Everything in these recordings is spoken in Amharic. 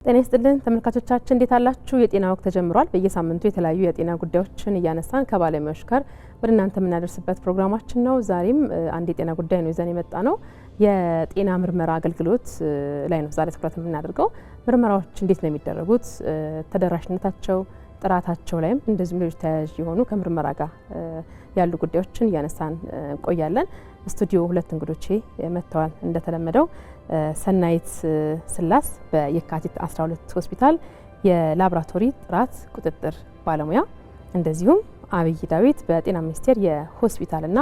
ጤና ይስጥልን ተመልካቾቻችን እንዴት አላችሁ? የጤና ወቅት ተጀምሯል። በየሳምንቱ የተለያዩ የጤና ጉዳዮችን እያነሳን ከባለሙያዎች ጋር ወደ እናንተ የምናደርስበት ፕሮግራማችን ነው። ዛሬም አንድ የጤና ጉዳይ ነው ይዘን የመጣ ነው። የጤና ምርመራ አገልግሎት ላይ ነው ዛሬ ትኩረት የምናደርገው። ምርመራዎች እንዴት ነው የሚደረጉት? ተደራሽነታቸው፣ ጥራታቸው ላይም እንደዚህም ሌሎች ተያያዥ የሆኑ ከምርመራ ጋር ያሉ ጉዳዮችን እያነሳን ቆያለን። ስቱዲዮ ሁለት እንግዶቼ መጥተዋል። እንደተለመደው ሰናይት ስላስ በየካቲት 12 ሆስፒታል የላቦራቶሪ ጥራት ቁጥጥር ባለሙያ፣ እንደዚሁም አብይ ዳዊት በጤና ሚኒስቴር የሆስፒታልና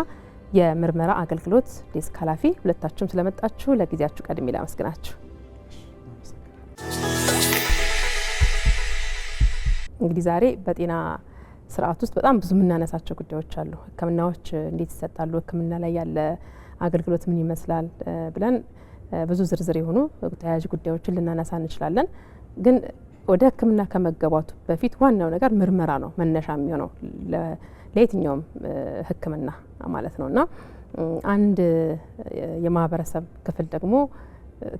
የምርመራ አገልግሎት ዴስክ ኃላፊ። ሁለታችሁም ስለመጣችሁ ለጊዜያችሁ ቀድሜ ላመስግናችሁ። እንግዲህ ዛሬ በጤና ስርዓት ውስጥ በጣም ብዙ የምናነሳቸው ጉዳዮች አሉ። ሕክምናዎች እንዴት ይሰጣሉ፣ ሕክምና ላይ ያለ አገልግሎት ምን ይመስላል ብለን ብዙ ዝርዝር የሆኑ ተያያዥ ጉዳዮችን ልናነሳ እንችላለን። ግን ወደ ሕክምና ከመገባቱ በፊት ዋናው ነገር ምርመራ ነው መነሻ የሚሆነው ለየትኛውም ሕክምና ማለት ነውና አንድ የማህበረሰብ ክፍል ደግሞ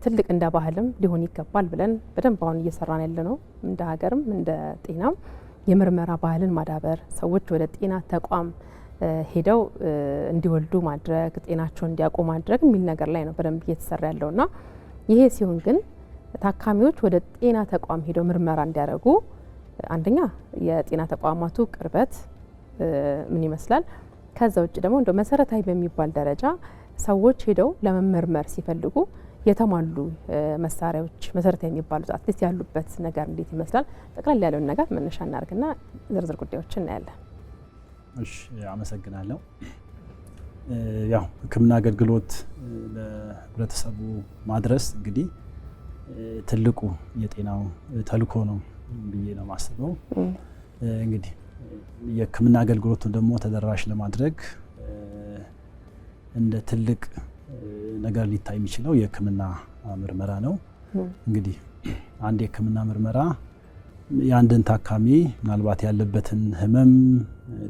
ትልቅ እንደ ባህልም ሊሆን ይገባል ብለን በደንብ አሁን እየሰራን ያለ ነው። እንደ ሀገርም እንደ ጤናም የምርመራ ባህልን ማዳበር፣ ሰዎች ወደ ጤና ተቋም ሄደው እንዲወልዱ ማድረግ፣ ጤናቸውን እንዲያውቁ ማድረግ የሚል ነገር ላይ ነው በደንብ እየተሰራ ያለውና ይሄ ሲሆን ግን ታካሚዎች ወደ ጤና ተቋም ሄደው ምርመራ እንዲያደርጉ አንደኛ የጤና ተቋማቱ ቅርበት ምን ይመስላል፣ ከዛ ውጭ ደግሞ እንደ መሰረታዊ በሚባል ደረጃ ሰዎች ሄደው ለመመርመር ሲፈልጉ የተሟሉ መሳሪያዎች መሰረታዊ የሚባሉት አትሊስት ያሉበት ነገር እንዴት ይመስላል፣ ጠቅላላ ያለውን ነገር መነሻ እናርግና ዝርዝር ጉዳዮችን እናያለን። እሺ፣ አመሰግናለሁ። ያው ሕክምና አገልግሎት ለህብረተሰቡ ማድረስ እንግዲህ ትልቁ የጤናው ተልእኮ ነው ብዬ ነው ማስበው። እንግዲህ የሕክምና አገልግሎቱን ደግሞ ተደራሽ ለማድረግ እንደ ትልቅ ነገር ሊታይ የሚችለው የሕክምና ምርመራ ነው። እንግዲህ አንድ የሕክምና ምርመራ የአንድን ታካሚ ምናልባት ያለበትን ህመም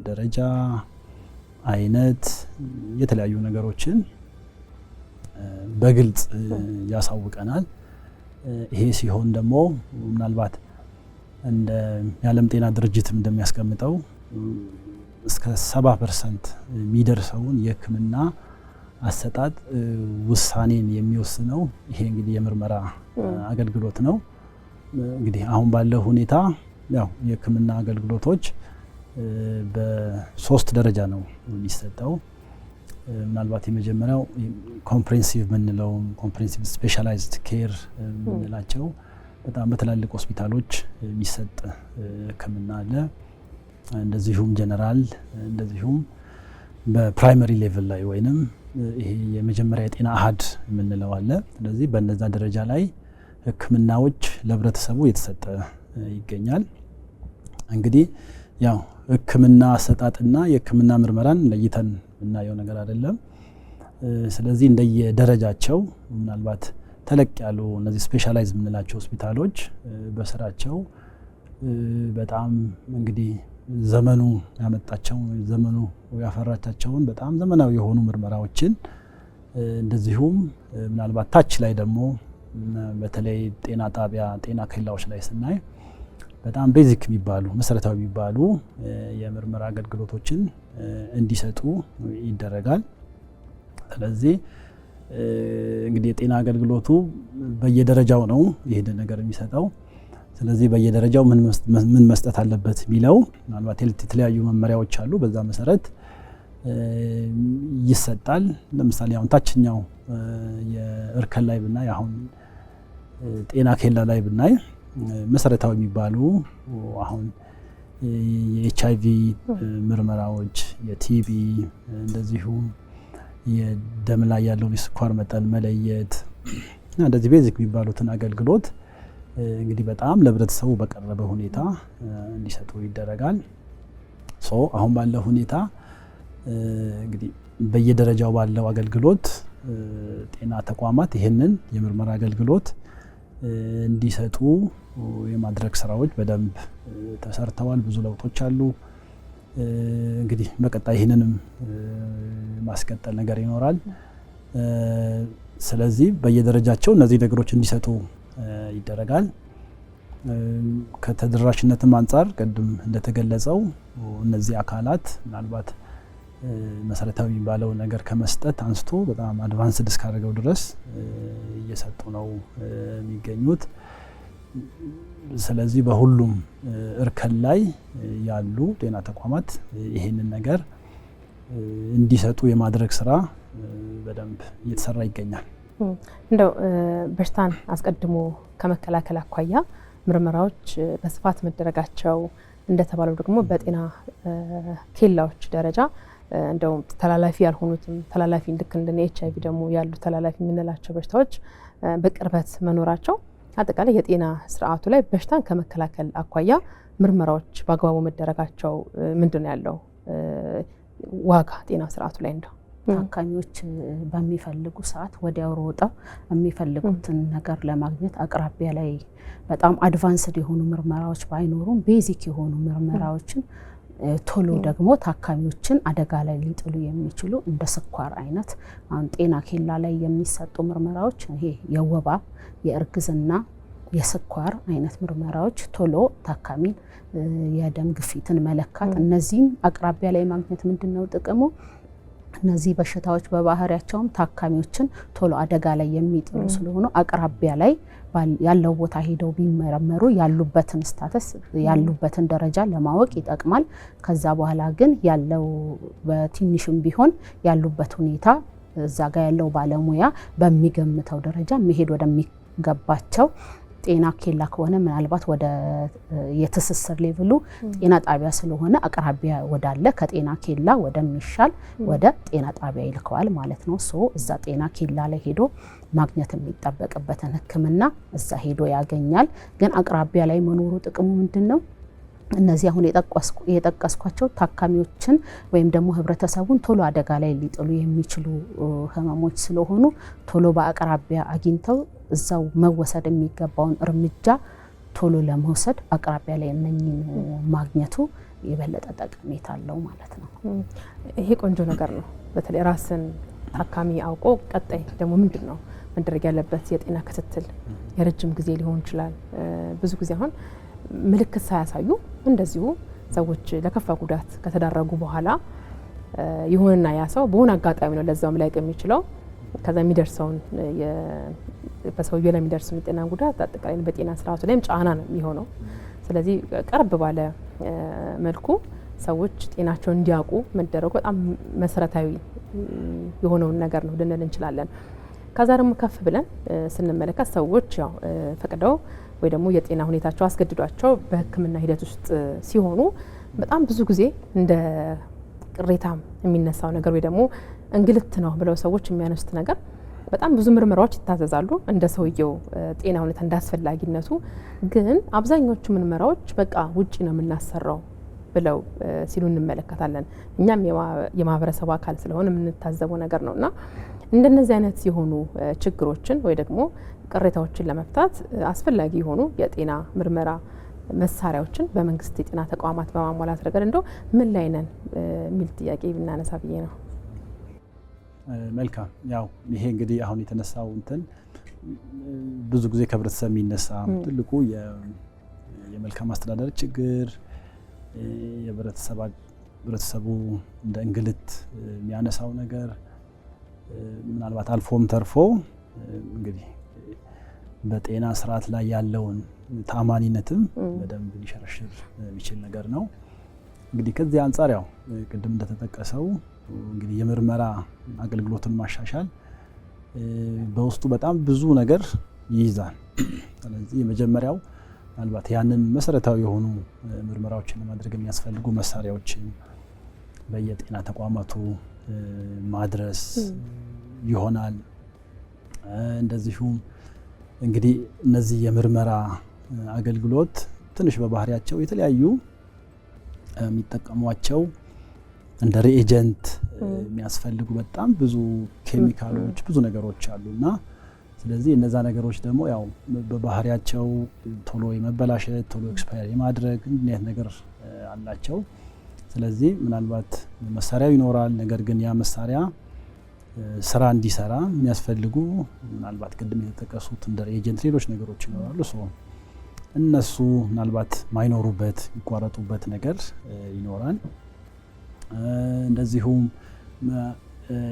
ደረጃ፣ አይነት፣ የተለያዩ ነገሮችን በግልጽ ያሳውቀናል። ይሄ ሲሆን ደግሞ ምናልባት እንደ የዓለም ጤና ድርጅትም እንደሚያስቀምጠው እስከ 70% የሚደርሰውን የሕክምና አሰጣጥ ውሳኔን የሚወስነው ይሄ እንግዲህ የምርመራ አገልግሎት ነው። እንግዲህ አሁን ባለው ሁኔታ ያው የሕክምና አገልግሎቶች በሶስት ደረጃ ነው የሚሰጠው። ምናልባት የመጀመሪያው ኮምፕሬሄንሲቭ የምንለው ኮምፕሬሄንሲቭ ስፔሻላይዝድ ኬር የምንላቸው በጣም በትላልቅ ሆስፒታሎች የሚሰጥ ሕክምና አለ። እንደዚሁም ጀነራል፣ እንደዚሁም በፕራይመሪ ሌቭል ላይ ወይንም ይሄ የመጀመሪያ የጤና አሃድ የምንለው አለ። ስለዚህ በነዛ ደረጃ ላይ ሕክምናዎች ለህብረተሰቡ የተሰጠ ይገኛል። እንግዲህ ያው ሕክምና አሰጣጥና የሕክምና ምርመራን ለይተን የምናየው ነገር አይደለም። ስለዚህ እንደየደረጃቸው ምናልባት ተለቅ ያሉ እነዚህ ስፔሻላይዝ የምንላቸው ሆስፒታሎች በስራቸው በጣም እንግዲህ ዘመኑ ያመጣቸው ዘመኑ ያፈራቻቸውን በጣም ዘመናዊ የሆኑ ምርመራዎችን እንደዚሁም ምናልባት ታች ላይ ደግሞ በተለይ ጤና ጣቢያ ጤና ኬላዎች ላይ ስናይ በጣም ቤዚክ የሚባሉ መሰረታዊ የሚባሉ የምርመራ አገልግሎቶችን እንዲሰጡ ይደረጋል። ስለዚህ እንግዲህ የጤና አገልግሎቱ በየደረጃው ነው ይሄን ነገር የሚሰጠው። ስለዚህ በየደረጃው ምን መስጠት አለበት የሚለው ምናልባት የተለያዩ መመሪያዎች አሉ። በዛ መሰረት ይሰጣል። ለምሳሌ አሁን ታችኛው የእርከን ላይ ብናይ አሁን ጤና ኬላ ላይ ብናይ መሰረታዊ የሚባሉ አሁን የኤችአይቪ ምርመራዎች፣ የቲቢ እንደዚሁም የደም ላይ ያለውን የስኳር መጠን መለየት እና እንደዚህ ቤዚክ የሚባሉትን አገልግሎት እንግዲህ በጣም ለህብረተሰቡ በቀረበ ሁኔታ እንዲሰጡ ይደረጋል። አሁን ባለው ሁኔታ እንግዲህ በየደረጃው ባለው አገልግሎት ጤና ተቋማት ይህንን የምርመራ አገልግሎት እንዲሰጡ የማድረግ ስራዎች በደንብ ተሰርተዋል። ብዙ ለውጦች አሉ። እንግዲህ በቀጣይ ይህንንም ማስቀጠል ነገር ይኖራል። ስለዚህ በየደረጃቸው እነዚህ ነገሮች እንዲሰጡ ይደረጋል። ከተደራሽነትም አንጻር ቅድም እንደተገለጸው እነዚህ አካላት ምናልባት መሰረታዊ የሚባለው ነገር ከመስጠት አንስቶ በጣም አድቫንስድ እስካደረገው ድረስ እየሰጡ ነው የሚገኙት። ስለዚህ በሁሉም እርከን ላይ ያሉ ጤና ተቋማት ይሄንን ነገር እንዲሰጡ የማድረግ ስራ በደንብ እየተሰራ ይገኛል። እንደው በሽታን አስቀድሞ ከመከላከል አኳያ ምርመራዎች በስፋት መደረጋቸው እንደተባለው ደግሞ በጤና ኬላዎች ደረጃ እንደው ተላላፊ ያልሆኑትም ተላላፊ ልክ እንደ ኤችአይቪ ደግሞ ያሉ ተላላፊ የምንላቸው በሽታዎች በቅርበት መኖራቸው አጠቃላይ የጤና ስርዓቱ ላይ በሽታን ከመከላከል አኳያ ምርመራዎች በአግባቡ መደረጋቸው ምንድነው ያለው ዋጋ ጤና ስርዓቱ ላይ? እንደው ታካሚዎች በሚፈልጉ ሰዓት ወዲያው ሮጠው የሚፈልጉትን ነገር ለማግኘት አቅራቢያ ላይ በጣም አድቫንስድ የሆኑ ምርመራዎች ባይኖሩም ቤዚክ የሆኑ ምርመራዎችን ቶሎ ደግሞ ታካሚዎችን አደጋ ላይ ሊጥሉ የሚችሉ እንደ ስኳር አይነት አሁን ጤና ኬላ ላይ የሚሰጡ ምርመራዎች ይሄ የወባ የእርግዝና የስኳር አይነት ምርመራዎች ቶሎ ታካሚን የደም ግፊትን መለካት እነዚህን አቅራቢያ ላይ ማግኘት ምንድነው ጥቅሙ? እነዚህ በሽታዎች በባህሪያቸውም ታካሚዎችን ቶሎ አደጋ ላይ የሚጥሉ ስለሆነ አቅራቢያ ላይ ያለው ቦታ ሄደው ቢመረመሩ ያሉበትን ስታተስ ያሉበትን ደረጃ ለማወቅ ይጠቅማል። ከዛ በኋላ ግን ያለው በትንሽም ቢሆን ያሉበት ሁኔታ እዛ ጋር ያለው ባለሙያ በሚገምተው ደረጃ መሄድ ወደሚገባቸው ጤና ኬላ ከሆነ ምናልባት ወደ የትስስር ሌቭሉ ጤና ጣቢያ ስለሆነ አቅራቢያ ወዳለ ከጤና ኬላ ወደሚሻል ወደ ጤና ጣቢያ ይልከዋል ማለት ነው። እዛ ጤና ኬላ ላይ ሄዶ ማግኘት የሚጠበቅበትን ሕክምና እዛ ሄዶ ያገኛል። ግን አቅራቢያ ላይ መኖሩ ጥቅሙ ምንድነው? እነዚህ አሁን የጠቀስኳቸው ታካሚዎችን ወይም ደግሞ ህብረተሰቡን ቶሎ አደጋ ላይ ሊጥሉ የሚችሉ ህመሞች ስለሆኑ ቶሎ በአቅራቢያ አግኝተው እዛው መወሰድ የሚገባውን እርምጃ ቶሎ ለመውሰድ አቅራቢያ ላይ እነኚህን ማግኘቱ የበለጠ ጠቀሜታ አለው ማለት ነው። ይሄ ቆንጆ ነገር ነው። በተለይ ራስን ታካሚ አውቆ ቀጣይ ደግሞ ምንድነው መደረግ ያለበት የጤና ክትትል የረጅም ጊዜ ሊሆን ይችላል። ብዙ ጊዜ አሁን ምልክት ሳያሳዩ እንደዚሁ ሰዎች ለከፋ ጉዳት ከተዳረጉ በኋላ ይሆንና ያ ሰው በሆነ አጋጣሚ ነው ለዛውም ላይ የሚችለው ከዛ የሚደርሰውን በሰውየው ላይ የሚደርሰው የጤና ጉዳት አጠቃላይ በጤና ስርዓቱ ላይም ጫና ነው የሚሆነው። ስለዚህ ቀርብ ባለ መልኩ ሰዎች ጤናቸውን እንዲያውቁ መደረጉ በጣም መሰረታዊ የሆነውን ነገር ነው ልንል እንችላለን። ከዛ ደግሞ ከፍ ብለን ስንመለከት ሰዎች ያው ፈቅደው ወይ ደግሞ የጤና ሁኔታቸው አስገድዷቸው በሕክምና ሂደት ውስጥ ሲሆኑ በጣም ብዙ ጊዜ እንደ ቅሬታም የሚነሳው ነገር ወይ ደግሞ እንግልት ነው ብለው ሰዎች የሚያነሱት ነገር በጣም ብዙ ምርመራዎች ይታዘዛሉ እንደ ሰውየው ጤና ሁኔታ እንዳስፈላጊነቱ። ግን አብዛኞቹ ምርመራዎች በቃ ውጪ ነው የምናሰራው ብለው ሲሉ እንመለከታለን። እኛም የማህበረሰቡ አካል ስለሆነ የምንታዘበው ነገር ነውና እንደነዚህ አይነት የሆኑ ችግሮችን ወይ ደግሞ ቅሬታዎችን ለመፍታት አስፈላጊ የሆኑ የጤና ምርመራ መሳሪያዎችን በመንግስት የጤና ተቋማት በማሟላት ረገድ እንደው ምን ላይ ነን የሚል ጥያቄ ብናነሳ ብዬ ነው። መልካም። ያው ይሄ እንግዲህ አሁን የተነሳው እንትን ብዙ ጊዜ ከህብረተሰብ የሚነሳ ትልቁ የመልካም አስተዳደር ችግር የህብረተሰቡ እንደ እንግልት የሚያነሳው ነገር ምናልባት አልፎም ተርፎ እንግዲህ በጤና ስርዓት ላይ ያለውን ተአማኒነትም በደንብ ሊሸረሽር የሚችል ነገር ነው። እንግዲህ ከዚህ አንጻር ያው ቅድም እንደተጠቀሰው እንግዲህ የምርመራ አገልግሎትን ማሻሻል በውስጡ በጣም ብዙ ነገር ይይዛል። ስለዚህ የመጀመሪያው ምናልባት ያንን መሰረታዊ የሆኑ ምርመራዎችን ለማድረግ የሚያስፈልጉ መሳሪያዎችን በየጤና ተቋማቱ ማድረስ ይሆናል። እንደዚሁም እንግዲህ እነዚህ የምርመራ አገልግሎት ትንሽ በባህሪያቸው የተለያዩ የሚጠቀሟቸው እንደ ሪኤጀንት የሚያስፈልጉ በጣም ብዙ ኬሚካሎች ብዙ ነገሮች አሉና ስለዚህ እነዛ ነገሮች ደግሞ ያው በባህሪያቸው ቶሎ የመበላሸት ቶሎ ኤክስፓየር የማድረግ እንዴት ነገር አላቸው። ስለዚህ ምናልባት መሳሪያው ይኖራል፣ ነገር ግን ያ መሳሪያ ስራ እንዲሰራ የሚያስፈልጉ ምናልባት ቅድም የተጠቀሱት እንደ ኤጀንት ሌሎች ነገሮች ይኖራሉ። እነሱ ምናልባት ማይኖሩበት ይቋረጡበት ነገር ይኖራል። እንደዚሁም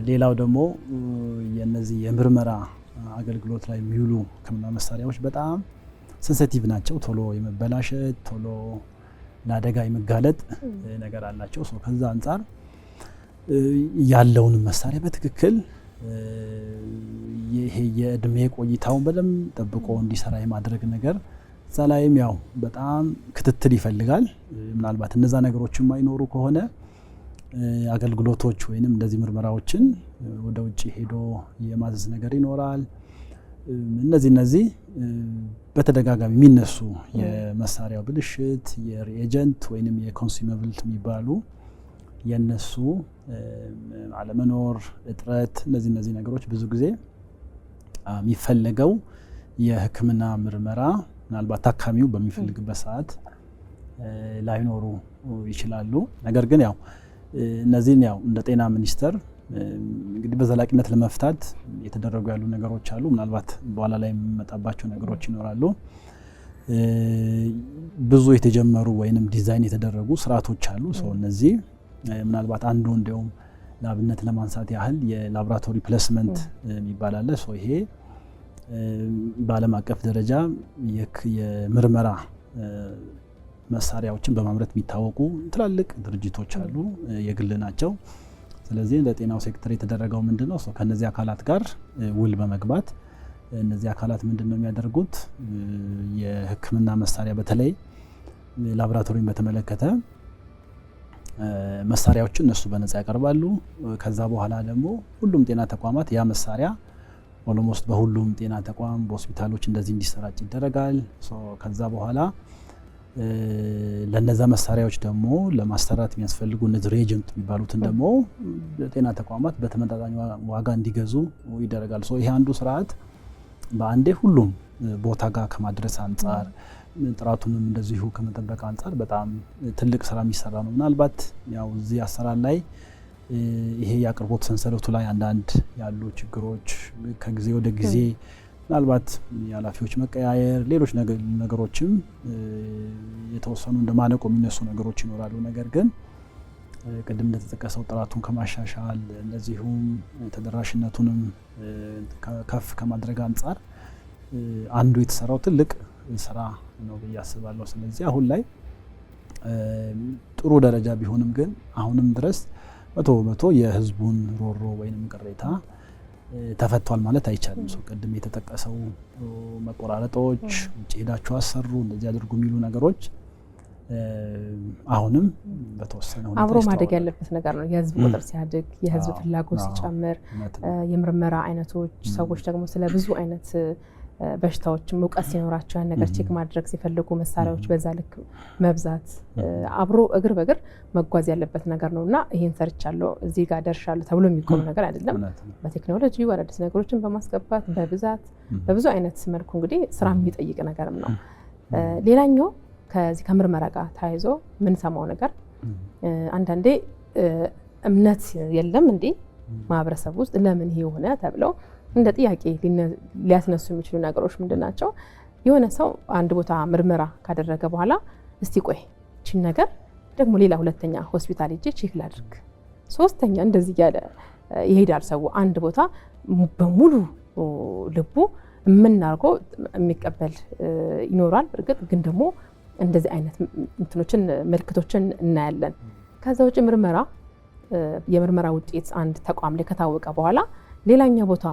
ሌላው ደግሞ የነዚህ የምርመራ አገልግሎት ላይ የሚውሉ ሕክምና መሳሪያዎች በጣም ሴንሲቲቭ ናቸው። ቶሎ የመበላሸት ቶሎ ለአደጋ የመጋለጥ ነገር አላቸው። ከዛ አንጻር ያለውን መሳሪያ በትክክል ይሄ የእድሜ ቆይታውን በደንብ ጠብቆ እንዲሰራ የማድረግ ነገር እዛ ላይም ያው በጣም ክትትል ይፈልጋል። ምናልባት እነዛ ነገሮች የማይኖሩ ከሆነ አገልግሎቶች ወይንም እንደዚህ ምርመራዎችን ወደ ውጭ ሄዶ የማዘዝ ነገር ይኖራል። እነዚህ በተደጋጋሚ የሚነሱ የመሳሪያው ብልሽት፣ የሪኤጀንት ወይንም የኮንሱሜብል የሚባሉ የነሱ አለመኖር፣ እጥረት እነዚህ ነገሮች ብዙ ጊዜ የሚፈለገው የሕክምና ምርመራ ምናልባት ታካሚው በሚፈልግበት ሰዓት ላይኖሩ ይችላሉ። ነገር ግን ያው እነዚህን ያው እንደ ጤና ሚኒስቴር እንግዲህ በዘላቂነት ለመፍታት የተደረጉ ያሉ ነገሮች አሉ። ምናልባት በኋላ ላይ የሚመጣባቸው ነገሮች ይኖራሉ። ብዙ የተጀመሩ ወይንም ዲዛይን የተደረጉ ስርዓቶች አሉ። እነዚህ ምናልባት አንዱ እንዲያውም ለአብነት ለማንሳት ያህል የላቦራቶሪ ፕሌስመንት የሚባል አለ። ይሄ በዓለም አቀፍ ደረጃ የምርመራ መሳሪያዎችን በማምረት የሚታወቁ ትላልቅ ድርጅቶች አሉ፣ የግል ናቸው። ስለዚህ ለጤናው ሴክተር የተደረገው ምንድነው? ከነዚህ አካላት ጋር ውል በመግባት እነዚህ አካላት ምንድነው የሚያደርጉት? የሕክምና መሳሪያ በተለይ ላቦራቶሪን በተመለከተ መሳሪያዎችን እነሱ በነፃ ያቀርባሉ። ከዛ በኋላ ደግሞ ሁሉም ጤና ተቋማት ያ መሳሪያ ኦልሞስት በሁሉም ጤና ተቋም በሆስፒታሎች እንደዚህ እንዲሰራጭ ይደረጋል። ከዛ በኋላ ለነዛ መሳሪያዎች ደግሞ ለማሰራት የሚያስፈልጉ እነዚህ ሪኤጀንት የሚባሉትን ደግሞ ጤና ተቋማት በተመጣጣኝ ዋጋ እንዲገዙ ይደረጋል። ይሄ አንዱ ስርዓት በአንዴ ሁሉም ቦታ ጋር ከማድረስ አንጻር ጥራቱንም እንደዚሁ ከመጠበቅ አንጻር በጣም ትልቅ ስራ የሚሰራ ነው። ምናልባት ያው እዚህ አሰራር ላይ ይሄ የአቅርቦት ሰንሰለቱ ላይ አንዳንድ ያሉ ችግሮች ከጊዜ ወደ ጊዜ ምናልባት የኃላፊዎች መቀያየር፣ ሌሎች ነገሮችም የተወሰኑ እንደማነቆ የሚነሱ ነገሮች ይኖራሉ። ነገር ግን ቅድም እንደተጠቀሰው ጥራቱን ከማሻሻል እንደዚሁም ተደራሽነቱንም ከፍ ከማድረግ አንጻር አንዱ የተሰራው ትልቅ ስራ ነው ብዬ አስባለሁ። ስለዚህ አሁን ላይ ጥሩ ደረጃ ቢሆንም ግን አሁንም ድረስ 100% የህዝቡን ሮሮ ወይንም ቅሬታ ተፈቷል ማለት አይቻልም። ቅድም የተጠቀሰው መቆራረጦች፣ ውጭ ሄዳችሁ አሰሩ፣ እንደዚህ አድርጉ የሚሉ ነገሮች አሁንም በተወሰነ ሁኔታ አብሮ ማደግ ያለበት ነገር ነው። የህዝብ ቁጥር ሲያድግ፣ የህዝብ ፍላጎት ሲጨምር፣ የምርመራ አይነቶች ሰዎች ደግሞ ስለ ብዙ አይነት በሽታዎችም እውቀት ሲኖራቸው ያን ነገር ቼክ ማድረግ ሲፈልጉ መሳሪያዎች በዛ ልክ መብዛት አብሮ እግር በእግር መጓዝ ያለበት ነገር ነውና ይሄን ሰርቻለሁ እዚህ ጋር ደርሻለሁ ተብሎ የሚቆም ነገር አይደለም። በቴክኖሎጂ አዳዲስ ነገሮችን በማስገባት በብዛት በብዙ አይነት መልኩ እንግዲህ ስራ የሚጠይቅ ነገርም ነው። ሌላኛው ከዚህ ከምርመራ ጋር ተያይዞ ምን ሰማው ነገር አንዳንዴ እምነት የለም እንዴ ማህበረሰብ ውስጥ ለምን ይሄ ሆነ ተብለው እንደ ጥያቄ ሊያስነሱ የሚችሉ ነገሮች ምንድናቸው? የሆነ ሰው አንድ ቦታ ምርመራ ካደረገ በኋላ እስቲ ቆይ እቺን ነገር ደግሞ ሌላ ሁለተኛ ሆስፒታል ሄጄ ቼክ ላድርግ፣ ሶስተኛ እንደዚህ ያለ ይሄዳል። ሰው አንድ ቦታ በሙሉ ልቡ የምናርገው የሚቀበል ይኖራል። እርግጥ ግን ደግሞ እንደዚህ አይነት እንትኖችን ምልክቶችን እናያለን። ከዛ ውጭ የምርመራ ውጤት አንድ ተቋም ላይ ከታወቀ በኋላ ሌላኛ ቦታ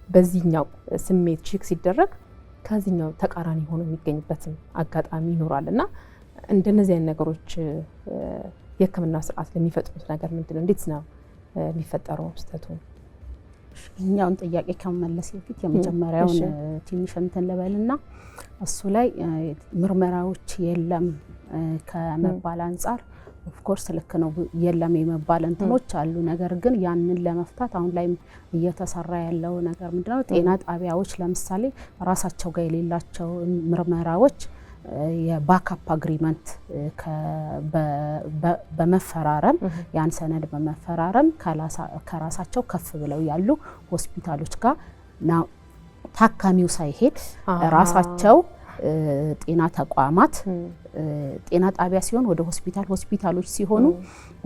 በዚህኛው ስሜት ቼክ ሲደረግ ከዚህኛው ተቃራኒ ሆኖ የሚገኝበትም አጋጣሚ ይኖራል እና እንደነዚህ አይነት ነገሮች የሕክምና ስርዓት ለሚፈጥሩት ነገር ምንድነው? እንዴት ነው የሚፈጠረው ስህተቱ? እኛውን ጥያቄ ከመመለስ በፊት የመጀመሪያውን ትንሽ እንትን ልበልና እሱ ላይ ምርመራዎች የለም ከመባል አንጻር ኦፍ ኮርስ ልክ ነው፣ የለም የመባል እንትኖች አሉ። ነገር ግን ያንን ለመፍታት አሁን ላይ እየተሰራ ያለው ነገር ምንድነው? ጤና ጣቢያዎች ለምሳሌ ራሳቸው ጋር የሌላቸው ምርመራዎች የባካፕ አግሪመንት በመፈራረም ያን ሰነድ በመፈራረም ከራሳቸው ከፍ ብለው ያሉ ሆስፒታሎች ጋር ታካሚው ሳይሄድ ራሳቸው ጤና ተቋማት ጤና ጣቢያ ሲሆን ወደ ሆስፒታሎች ሲሆኑ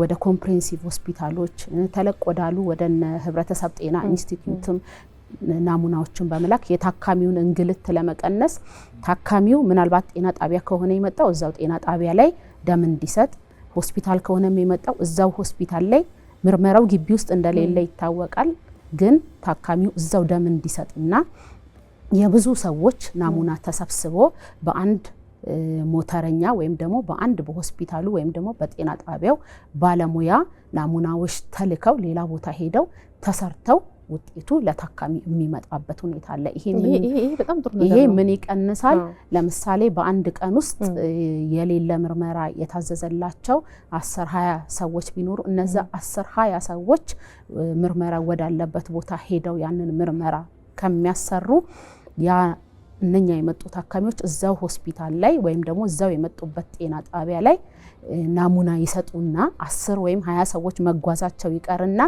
ወደ ኮምፕሬሄንሲቭ ሆስፒታሎች ተለቅ ወዳሉ ወደ ህብረተሰብ ጤና ኢንስቲትዩትም ናሙናዎችን በመላክ የታካሚውን እንግልት ለመቀነስ ታካሚው ምናልባት ጤና ጣቢያ ከሆነ የመጣው እዛው ጤና ጣቢያ ላይ ደም እንዲሰጥ፣ ሆስፒታል ከሆነ የመጣው እዛው ሆስፒታል ላይ ምርመራው ግቢ ውስጥ እንደሌለ ይታወቃል። ግን ታካሚው እዛው ደም እንዲሰጥና የብዙ ሰዎች ናሙና ተሰብስቦ በአንድ ሞተረኛ ወይም ደግሞ በአንድ በሆስፒታሉ ወይም ደግሞ በጤና ጣቢያው ባለሙያ ናሙናዎች ተልከው ሌላ ቦታ ሄደው ተሰርተው ውጤቱ ለታካሚ የሚመጣበት ሁኔታ አለ። ይሄ በጣም ጥሩ ነገር ነው። ይሄ ምን ይቀንሳል? ለምሳሌ በአንድ ቀን ውስጥ የሌለ ምርመራ የታዘዘላቸው 10-20 ሰዎች ቢኖሩ እነዛ 10-20 ሰዎች ምርመራ ወዳለበት ቦታ ሄደው ያንን ምርመራ ከሚያሰሩ እነኛ የመጡ ታካሚዎች እዛው ሆስፒታል ላይ ወይም ደግሞ እዛው የመጡበት ጤና ጣቢያ ላይ ናሙና ይሰጡና 10 ወይም 20 ሰዎች መጓዛቸው ይቀርና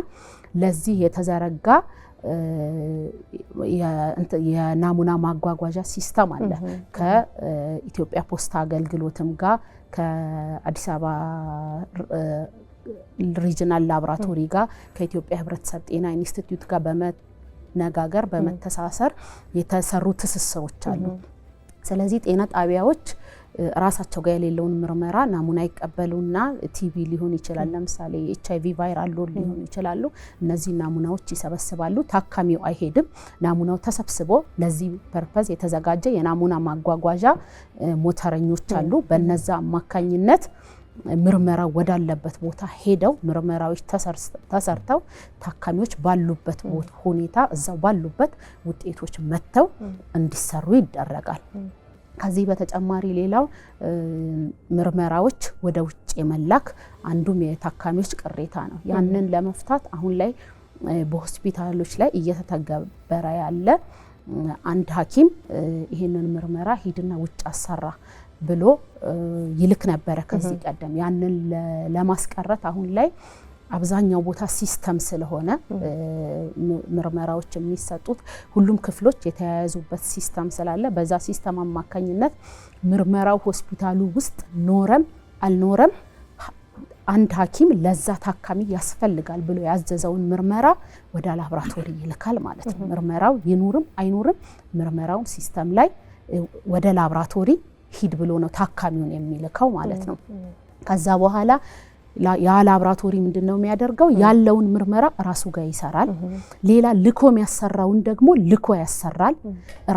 ለዚህ የተዘረጋ የናሙና ማጓጓዣ ሲስተም አለ። ከኢትዮጵያ ፖስታ አገልግሎትም ጋር ከአዲስ አበባ ሪጂናል ላቦራቶሪ ጋር ከኢትዮጵያ ህብረተሰብ ጤና ኢንስቲትዩት ጋር በመነጋገር በመተሳሰር የተሰሩ ትስስሮች አሉ። ስለዚህ ጤና ጣቢያዎች ራሳቸው ጋር የሌለውን ምርመራ ናሙና ይቀበሉና ቲቪ ሊሆን ይችላል፣ ለምሳሌ HIV ቫይራል ሎድ ሊሆን ይችላሉ። እነዚህ ናሙናዎች ይሰበስባሉ። ታካሚው አይሄድም። ናሙናው ተሰብስቦ ለዚህ ፐርፐዝ የተዘጋጀ የናሙና ማጓጓዣ ሞተረኞች አሉ። በነዛ አማካኝነት ምርመራ ወዳለበት ቦታ ሄደው ምርመራዎች ተሰርተው ታካሚዎች ባሉበት ሁኔታ እዛው ባሉበት ውጤቶች መተው እንዲሰሩ ይደረጋል። ከዚህ በተጨማሪ ሌላው ምርመራዎች ወደ ውጭ የመላክ አንዱም የታካሚዎች ቅሬታ ነው። ያንን ለመፍታት አሁን ላይ በሆስፒታሎች ላይ እየተተገበረ ያለ አንድ ሐኪም ይሄንን ምርመራ ሂድና ውጭ አሰራ ብሎ ይልክ ነበረ ከዚህ ቀደም። ያንን ለማስቀረት አሁን ላይ አብዛኛው ቦታ ሲስተም ስለሆነ ምርመራዎች የሚሰጡት ሁሉም ክፍሎች የተያያዙበት ሲስተም ስላለ በዛ ሲስተም አማካኝነት ምርመራው ሆስፒታሉ ውስጥ ኖረም አልኖረም አንድ ሐኪም ለዛ ታካሚ ያስፈልጋል ብሎ ያዘዘውን ምርመራ ወደ ላቦራቶሪ ይልካል ማለት ነው። ምርመራው ይኑርም አይኑርም ምርመራውን ሲስተም ላይ ወደ ላቦራቶሪ ሂድ ብሎ ነው ታካሚውን የሚልከው ማለት ነው። ከዛ በኋላ ያ ላቦራቶሪ ምንድነው የሚያደርገው? ያለውን ምርመራ ራሱ ጋር ይሰራል። ሌላ ልኮ የሚያሰራውን ደግሞ ልኮ ያሰራል።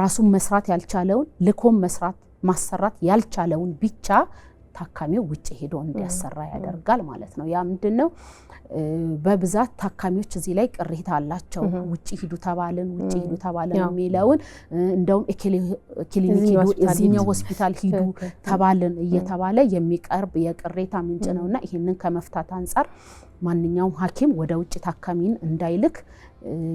ራሱን መስራት ያልቻለውን ልኮም ማሰራት ያልቻለውን ብቻ ታካሚው ውጭ ሄዶ እንዲያሰራ ያደርጋል ማለት ነው። ያ ምንድነው? በብዛት ታካሚዎች እዚህ ላይ ቅሬታ አላቸው። ውጭ ሂዱ ተባልን የሚለውን እንደውም ክሊኒክ ሂዱ እዚህኛው ሆስፒታል ሂዱ ተባልን እየተባለ የሚቀርብ የቅሬታ ምንጭ ነውና ይሄንን ከመፍታት አንፃር ማንኛውም ሐኪም ወደ ውጭ ታካሚን እንዳይልክ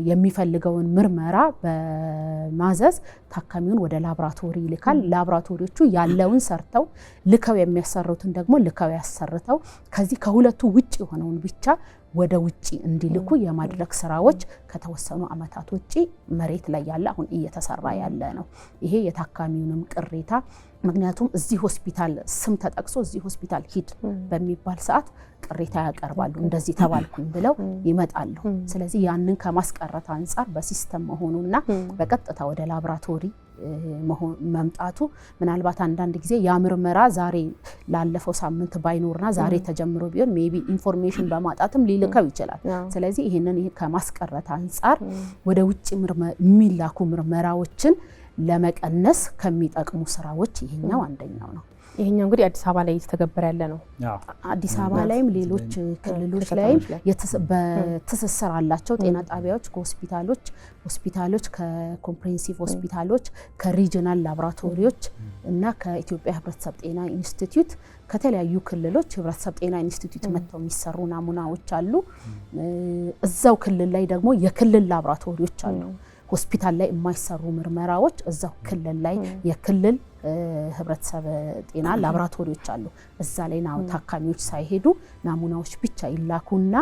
የሚፈልገውን ምርመራ በማዘዝ ታካሚውን ወደ ላቦራቶሪ ይልካል። ላቦራቶሪዎቹ ያለውን ሰርተው ልከው የሚያሰሩትን ደግሞ ልከው ያሰርተው ከዚህ ከሁለቱ ውጭ የሆነውን ብቻ ወደ ውጭ እንዲልኩ የማድረግ ስራዎች ከተወሰኑ አመታት ውጪ መሬት ላይ ያለ አሁን እየተሰራ ያለ ነው። ይሄ የታካሚውንም ቅሬታ ምክንያቱም እዚህ ሆስፒታል ስም ተጠቅሶ እዚህ ሆስፒታል ሂድ በሚባል ሰዓት ቅሬታ ያቀርባሉ። እንደዚህ ተባልኩኝ ብለው ይመጣሉ። ስለዚህ ያንን ከማስቀረት አንፃር በሲስተም መሆኑና በቀጥታ ወደ ላቦራቶሪ መምጣቱ ምናልባት አንዳንድ ጊዜ ያ ምርመራ ዛሬ ላለፈው ሳምንት ባይኖርና ዛሬ ተጀምሮ ቢሆን ሜቢ ኢንፎርሜሽን በማጣትም ሊልከው ይችላል። ስለዚህ ይሄንን ከማስቀረት አንፃር ወደ ውጭ የሚላኩ ምርመራዎችን ለመቀነስ ከሚጠቅሙ ስራዎች ይሄኛው አንደኛው ነው። ይሄኛው እንግዲህ አዲስ አበባ ላይ እየተገበረ ያለ ነው። አዲስ አበባ ላይም ሌሎች ክልሎች ላይም በትስስር አላቸው ጤና ጣቢያዎች ሆስፒታሎች ከኮምፕሬሄንሲቭ ሆስፒታሎች ከሪጂናል ላቦራቶሪዎች እና ከኢትዮጵያ ህብረተሰብ ጤና ኢንስቲትዩት ከተለያዩ ክልሎች ህብረተሰብ ጤና ኢንስቲትዩት መጥተው የሚሰሩ ናሙናዎች አሉ። እዛው ክልል ላይ ደግሞ የክልል ላቦራቶሪዎች አሉ። ሆስፒታል ላይ የማይሰሩ ምርመራዎች እዛው ክልል ላይ የክልል ህብረተሰብ ጤና ላቦራቶሪዎች አሉ። እዛ ላይ ታካሚዎች ሳይሄዱ ናሙናዎች ብቻ ይላኩና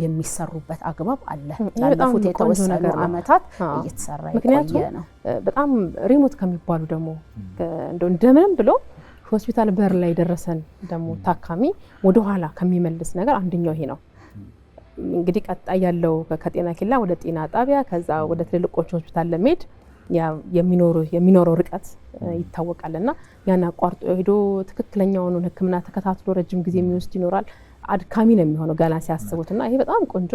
የሚሰሩበት አግባብ አለ። ላለፉት የተወሰኑ ዓመታት እየተሰራ የቆየ ነው። በጣም ሪሞት ከሚባሉ ደግሞ እንደምንም ብሎ ሆስፒታል በር ላይ ደረሰን ደግሞ ታካሚ ወደ ኋላ ከሚመልስ ነገር አንደኛው ይሄ ነው። እንግዲህ ቀጣይ ያለው ከጤና ኬላ ወደ ጤና ጣቢያ ከዛ ወደ ትልልቆች ሆስፒታል ለመሄድ የሚኖረው ርቀት ይታወቃልና ያን አቋርጦ ሄዶ ትክክለኛውን ሕክምና ተከታትሎ ረጅም ጊዜ የሚወስድ ይኖራል። አድካሚ ነው የሚሆነው ገና ሲያስቡትና ይሄ በጣም ቆንጆ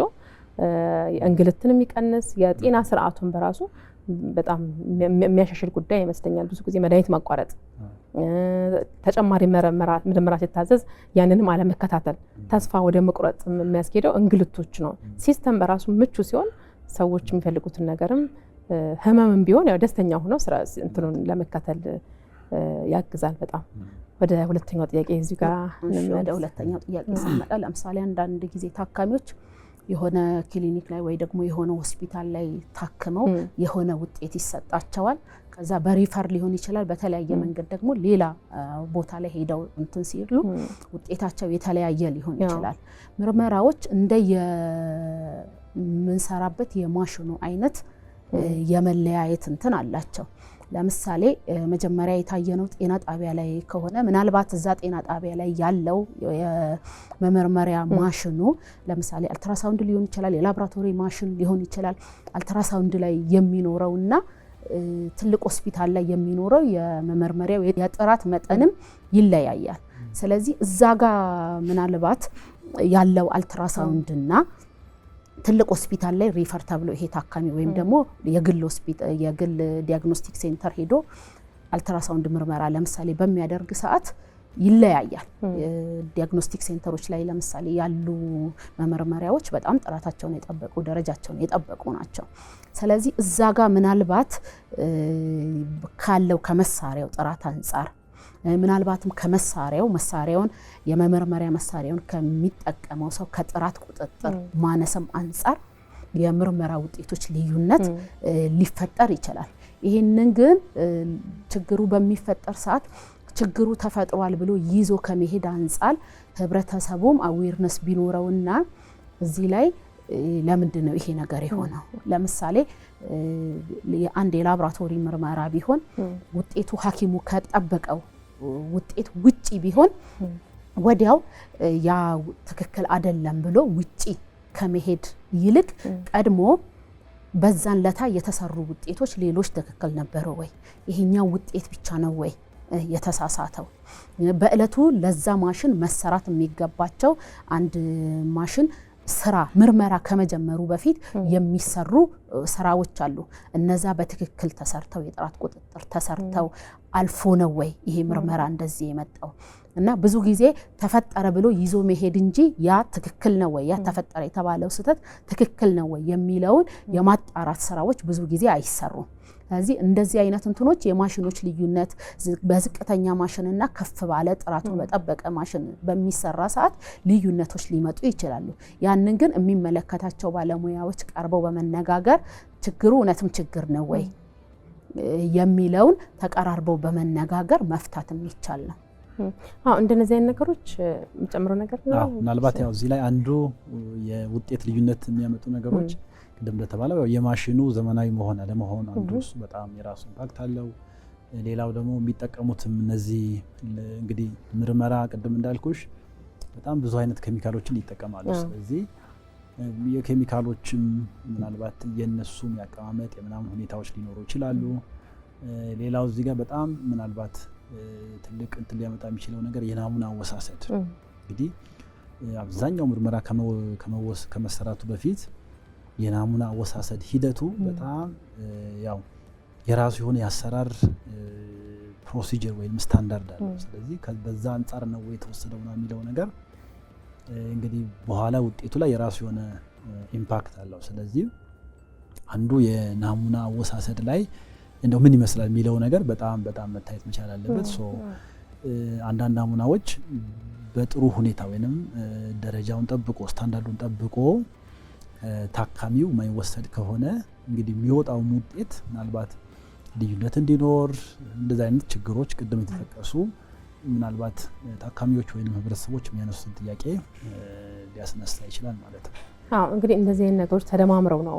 እንግልትን የሚቀንስ የጤና ስርዓቱን በራሱ በጣም የሚያሻሽል ጉዳይ ይመስለኛል። ብዙ ጊዜ መድኃኒት ማቋረጥ ተጨማሪ ምርመራ ሲታዘዝ ያንንም አለመከታተል ተስፋ ወደ መቁረጥ የሚያስኬደው እንግልቶች ነው። ሲስተም በራሱ ምቹ ሲሆን ሰዎች የሚፈልጉትን ነገርም ህመምም ቢሆን ያው ደስተኛ ሆነው ስራ እንትኑን ለመከታተል ያግዛል በጣም። ወደ ሁለተኛው ጥያቄ እዚህ ጋር ወደ ሁለተኛው ጥያቄ ስንመጣ ለምሳሌ አንዳንድ ጊዜ ታካሚዎች የሆነ ክሊኒክ ላይ ወይ ደግሞ የሆነ ሆስፒታል ላይ ታክመው የሆነ ውጤት ይሰጣቸዋል። ከዛ በሪፈር ሊሆን ይችላል፣ በተለያየ መንገድ ደግሞ ሌላ ቦታ ላይ ሄደው እንትን ሲሉ ውጤታቸው የተለያየ ሊሆን ይችላል። ምርመራዎች እንደየምንሰራበት የማሽኑ አይነት የመለያየት እንትን አላቸው። ለምሳሌ መጀመሪያ የታየነው ጤና ጣቢያ ላይ ከሆነ ምናልባት እዛ ጤና ጣቢያ ላይ ያለው የመመርመሪያ ማሽኑ ለምሳሌ አልትራሳውንድ ሊሆን ይችላል፣ የላቦራቶሪ ማሽን ሊሆን ይችላል። አልትራሳውንድ ላይ የሚኖረውና ትልቅ ሆስፒታል ላይ የሚኖረው የመመርመሪያው የጥራት መጠንም ይለያያል። ስለዚህ እዛ ጋር ምናልባት ያለው አልትራሳውንድና ትልቅ ሆስፒታል ላይ ሪፈር ተብሎ ይሄ ታካሚ ወይም ደግሞ የግል ዲያግኖስቲክ ሴንተር ሄዶ አልትራሳውንድ ምርመራ ለምሳሌ በሚያደርግ ሰዓት ይለያያል። ዲያግኖስቲክ ሴንተሮች ላይ ለምሳሌ ያሉ መመርመሪያዎች በጣም ጥራታቸውን የጠበቁ ደረጃቸውን የጠበቁ ናቸው። ስለዚህ እዛ ጋር ምናልባት ካለው ከመሳሪያው ጥራት አንጻር ምናልባትም መሳሪያውን የመመርመሪያ መሳሪያውን ከሚጠቀመው ሰው ከጥራት ቁጥጥር ማነስም አንጻር የምርመራ ውጤቶች ልዩነት ሊፈጠር ይችላል። ይሄንን ግን ችግሩ በሚፈጠር ሰዓት ችግሩ ተፈጥሯል ብሎ ይዞ ከመሄድ አንጻር ህብረተሰቡም አዌርነስ ቢኖረውና እዚህ ላይ ለምንድን ነው ይሄ ነገር የሆነው? ለምሳሌ አንድ የላቦራቶሪ ምርመራ ቢሆን ውጤቱ ሐኪሙ ከጠበቀው ውጤት ውጪ ቢሆን ወዲያው ያ ትክክል አይደለም ብሎ ውጪ ከመሄድ ይልቅ ቀድሞ በዛን ለታ የተሰሩ ውጤቶች ሌሎች ትክክል ነበሩ ወይ፣ ይሄኛው ውጤት ብቻ ነው ወይ የተሳሳተው? በእለቱ ለዛ ማሽን መሰራት የሚገባቸው አንድ ማሽን ስራ ምርመራ ከመጀመሩ በፊት የሚሰሩ ስራዎች አሉ። እነዛ በትክክል ተሰርተው የጥራት ቁጥጥር ተሰርተው አልፎ ነው ወይ ይሄ ምርመራ እንደዚህ የመጣው? እና ብዙ ጊዜ ተፈጠረ ብሎ ይዞ መሄድ እንጂ ያ ትክክል ነው ወይ ያ ተፈጠረ የተባለው ስህተት ትክክል ነው ወይ የሚለውን የማጣራት ስራዎች ብዙ ጊዜ አይሰሩም። ስለዚህ እንደዚህ አይነት እንትኖች የማሽኖች ልዩነት በዝቅተኛ ማሽንና ከፍ ባለ ጥራቱን በጠበቀ ማሽን በሚሰራ ሰዓት ልዩነቶች ሊመጡ ይችላሉ። ያንን ግን የሚመለከታቸው ባለሙያዎች ቀርበው በመነጋገር ችግሩ እውነትም ችግር ነው ወይ የሚለውን ተቀራርበው በመነጋገር መፍታት የሚቻል ነው። እንደነዚህ አይነት ነገሮች የሚጨምረው ነገር ነው። ምናልባት ያው እዚህ ላይ አንዱ የውጤት ልዩነት የሚያመጡ ነገሮች ቅድም እንደተባለው የማሽኑ ዘመናዊ መሆን አለመሆን አንዱ እሱ በጣም የራሱ ኢምፓክት አለው። ሌላው ደግሞ የሚጠቀሙትም እነዚህ እንግዲህ ምርመራ ቅድም እንዳልኩሽ በጣም ብዙ አይነት ኬሚካሎችን ይጠቀማሉ። ስለዚህ የኬሚካሎችም ምናልባት የነሱም ያቀማመጥ የምናምን ሁኔታዎች ሊኖሩ ይችላሉ። ሌላው እዚህ ጋር በጣም ምናልባት ትልቅ እንትን ሊያመጣ የሚችለው ነገር የናሙና አወሳሰድ እንግዲህ አብዛኛው ምርመራ ከመሰራቱ በፊት የናሙና አወሳሰድ ሂደቱ በጣም ያው የራሱ የሆነ የአሰራር ፕሮሲጀር ወይም ስታንዳርድ አለው። ስለዚህ በዛ አንጻር ነው የተወሰደው ነው የሚለው ነገር እንግዲህ በኋላ ውጤቱ ላይ የራሱ የሆነ ኢምፓክት አለው። ስለዚህ አንዱ የናሙና አወሳሰድ ላይ እንደው ምን ይመስላል የሚለው ነገር በጣም መታየት መቻል አለበት። አንዳንድ ናሙናዎች በጥሩ ሁኔታ ወይንም ደረጃውን ጠብቆ ስታንዳርዱን ጠብቆ ታካሚው ማይወሰድ ከሆነ እንግዲህ የሚወጣው ውጤት ምናልባት ልዩነት እንዲኖር እንደዚህ አይነት ችግሮች ቅድም የተጠቀሱ ምናልባት ታካሚዎች ወይም ህብረተሰቦች የሚያነሱትን ጥያቄ ሊያስነሳ ይችላል ማለት ነው። አዎ እንግዲህ እንደዚህ አይነት ነገሮች ተደማምረው ነው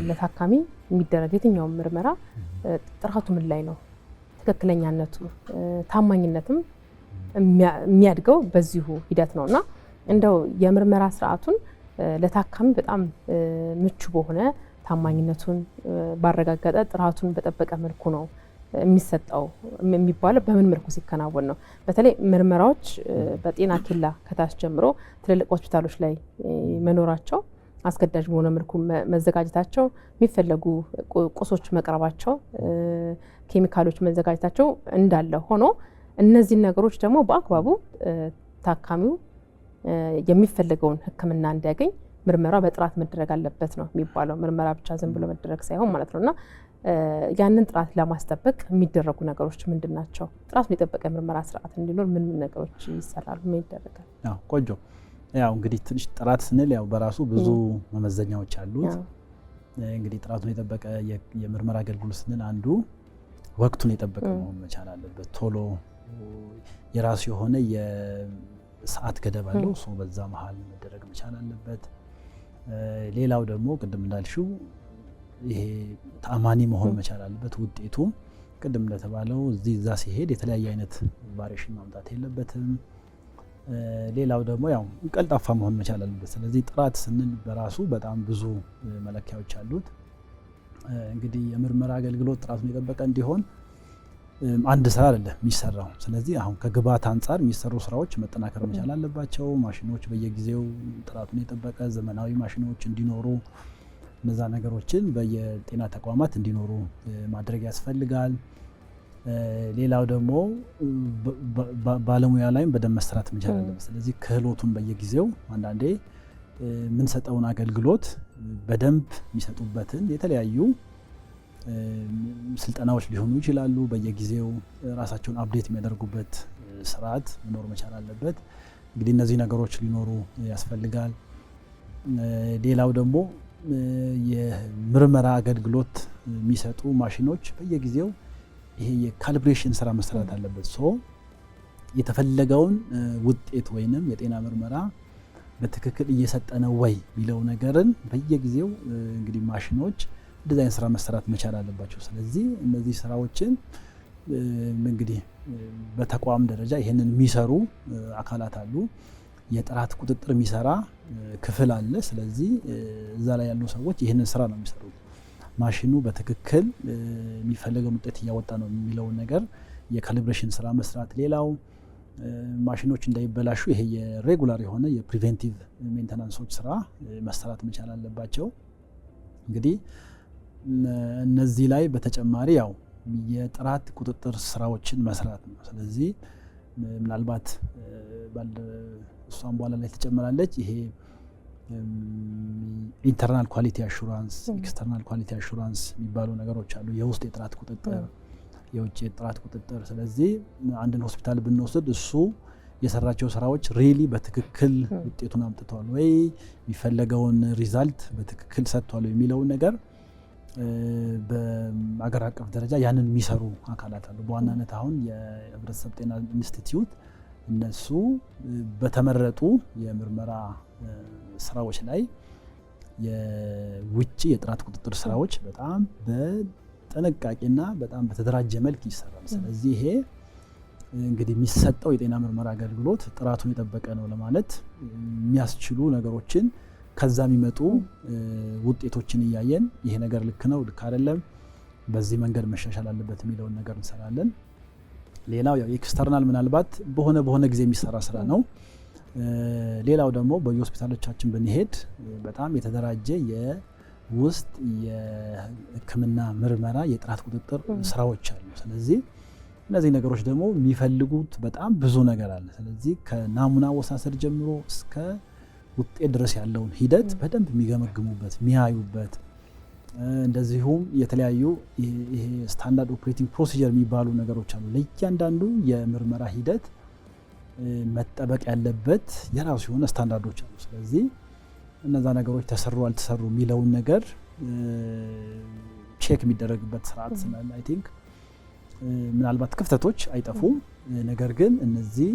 ለታካሚ የሚደረግ የትኛውም ምርመራ ጥራቱ ምን ላይ ነው፣ ትክክለኛነቱ፣ ታማኝነትም የሚያድገው በዚሁ ሂደት ነውና እንደው የምርመራ ስርዓቱን ለታካሚ በጣም ምቹ በሆነ ታማኝነቱን ባረጋገጠ ጥራቱን በጠበቀ መልኩ ነው የሚሰጠው የሚባለው በምን መልኩ ሲከናወን ነው? በተለይ ምርመራዎች በጤና ኬላ ከታች ጀምሮ ትልልቅ ሆስፒታሎች ላይ መኖራቸው አስገዳጅ በሆነ መልኩ መዘጋጀታቸው፣ የሚፈለጉ ቁሶች መቅረባቸው፣ ኬሚካሎች መዘጋጀታቸው እንዳለ ሆኖ እነዚህን ነገሮች ደግሞ በአግባቡ ታካሚው የሚፈልገውን ሕክምና እንዲያገኝ ምርመራ በጥራት መደረግ አለበት ነው የሚባለው። ምርመራ ብቻ ዝም ብሎ መደረግ ሳይሆን ማለት ነውና ያንን ጥራት ለማስጠበቅ የሚደረጉ ነገሮች ምንድን ናቸው? ጥራቱን የጠበቀ ምርመራ ስርዓት እንዲኖር ምን ነገሮች ይሰራሉ? ምን ይደረጋል? ቆንጆ። ያው እንግዲህ ትንሽ ጥራት ስንል ያው በራሱ ብዙ መመዘኛዎች አሉት። እንግዲህ ጥራቱን የጠበቀ የምርመራ አገልግሎት ስንል አንዱ ወቅቱን የጠበቀ መሆን መቻል አለበት። ቶሎ የራሱ የሆነ የሰዓት ገደብ አለው። ሶ በዛ መሀል መደረግ መቻል አለበት። ሌላው ደግሞ ቅድም እንዳልሽው ይሄ ተአማኒ መሆን መቻል አለበት። ውጤቱ ቅድም እንደተባለው እዚህ እዛ ሲሄድ የተለያየ አይነት ቫሪዬሽን ማምጣት የለበትም። ሌላው ደግሞ ያው ቀልጣፋ መሆን መቻል አለበት። ስለዚህ ጥራት ስንል በራሱ በጣም ብዙ መለኪያዎች አሉት። እንግዲህ የምርመራ አገልግሎት ጥራቱን የጠበቀ እንዲሆን አንድ ስራ አይደለም የሚሰራው። ስለዚህ አሁን ከግብዓት አንጻር የሚሰሩ ስራዎች መጠናከር መቻል አለባቸው። ማሽኖች በየጊዜው ጥራቱን የጠበቀ ዘመናዊ ማሽኖች እንዲኖሩ፣ እነዛ ነገሮችን በየጤና ተቋማት እንዲኖሩ ማድረግ ያስፈልጋል። ሌላው ደግሞ ባለሙያ ላይም በደንብ መስራት መቻል አለበት። ስለዚህ ክህሎቱን በየጊዜው አንዳንዴ የምንሰጠውን አገልግሎት በደንብ የሚሰጡበትን የተለያዩ ስልጠናዎች ሊሆኑ ይችላሉ። በየጊዜው ራሳቸውን አፕዴት የሚያደርጉበት ስርዓት መኖር መቻል አለበት። እንግዲህ እነዚህ ነገሮች ሊኖሩ ያስፈልጋል። ሌላው ደግሞ የምርመራ አገልግሎት የሚሰጡ ማሽኖች በየጊዜው ይሄ የካሊብሬሽን ስራ መስራት አለበት። ሶ የተፈለገውን ውጤት ወይንም የጤና ምርመራ በትክክል እየሰጠ ነው ወይ የሚለው ነገርን በየጊዜው እንግዲህ ማሽኖች እንደዚህ አይነት ስራ መስራት መቻል አለባቸው። ስለዚህ እነዚህ ስራዎችን እንግዲህ በተቋም ደረጃ ይሄንን የሚሰሩ አካላት አሉ። የጥራት ቁጥጥር የሚሰራ ክፍል አለ። ስለዚህ እዛ ላይ ያሉ ሰዎች ይሄንን ስራ ነው የሚሰሩት። ማሽኑ በትክክል የሚፈለገውን ውጤት እያወጣ ነው የሚለውን ነገር የካሊብሬሽን ስራ መስራት። ሌላው ማሽኖች እንዳይበላሹ ይሄ የሬጉላር የሆነ የፕሪቬንቲቭ ሜንቴናንሶች ስራ መሰራት መቻል አለባቸው። እንግዲህ እነዚህ ላይ በተጨማሪ ያው የጥራት ቁጥጥር ስራዎችን መስራት ነው። ስለዚህ ምናልባት እሷን በኋላ ላይ ትጨምራለች። ይሄ ኢንተርናል ኳሊቲ አሹራንስ፣ ኤክስተርናል ኳሊቲ አሹራንስ የሚባሉ ነገሮች አሉ። የውስጥ የጥራት ቁጥጥር፣ የውጭ የጥራት ቁጥጥር። ስለዚህ አንድን ሆስፒታል ብንወስድ እሱ የሰራቸው ስራዎች ሪሊ በትክክል ውጤቱን አምጥተዋል ወይ፣ የሚፈለገውን ሪዛልት በትክክል ሰጥቷል የሚለውን ነገር በአገር አቀፍ ደረጃ ያንን የሚሰሩ አካላት አሉ። በዋናነት አሁን የህብረተሰብ ጤና ኢንስቲትዩት እነሱ በተመረጡ የምርመራ ስራዎች ላይ የውጭ የጥራት ቁጥጥር ስራዎች በጣም በጥንቃቄና በጣም በተደራጀ መልክ ይሰራል። ስለዚህ ይሄ እንግዲህ የሚሰጠው የጤና ምርመራ አገልግሎት ጥራቱን የጠበቀ ነው ለማለት የሚያስችሉ ነገሮችን ከዛ የሚመጡ ውጤቶችን እያየን ይሄ ነገር ልክ ነው፣ ልክ አይደለም፣ በዚህ መንገድ መሻሻል አለበት የሚለውን ነገር እንሰራለን። ሌላው ያው ኤክስተርናል ምናልባት በሆነ ጊዜ የሚሰራ ስራ ነው። ሌላው ደግሞ በየሆስፒታሎቻችን ብንሄድ በጣም የተደራጀ የውስጥ የሕክምና ምርመራ የጥራት ቁጥጥር ስራዎች አሉ። ስለዚህ እነዚህ ነገሮች ደግሞ የሚፈልጉት በጣም ብዙ ነገር አለ። ስለዚህ ከናሙና አወሳሰድ ጀምሮ እስከ ውጤት ድረስ ያለውን ሂደት በደንብ የሚገመግሙበት የሚያዩበት፣ እንደዚሁም የተለያዩ ይሄ ስታንዳርድ ኦፕሬቲንግ ፕሮሲጀር የሚባሉ ነገሮች አሉ። ለእያንዳንዱ የምርመራ ሂደት መጠበቅ ያለበት የራሱ የሆነ ስታንዳርዶች አሉ። ስለዚህ እነዛ ነገሮች ተሰሩ አልተሰሩ የሚለውን ነገር ቼክ የሚደረግበት ስርዓት ስላለ አይ ቲንክ ምናልባት ክፍተቶች አይጠፉም። ነገር ግን እነዚህ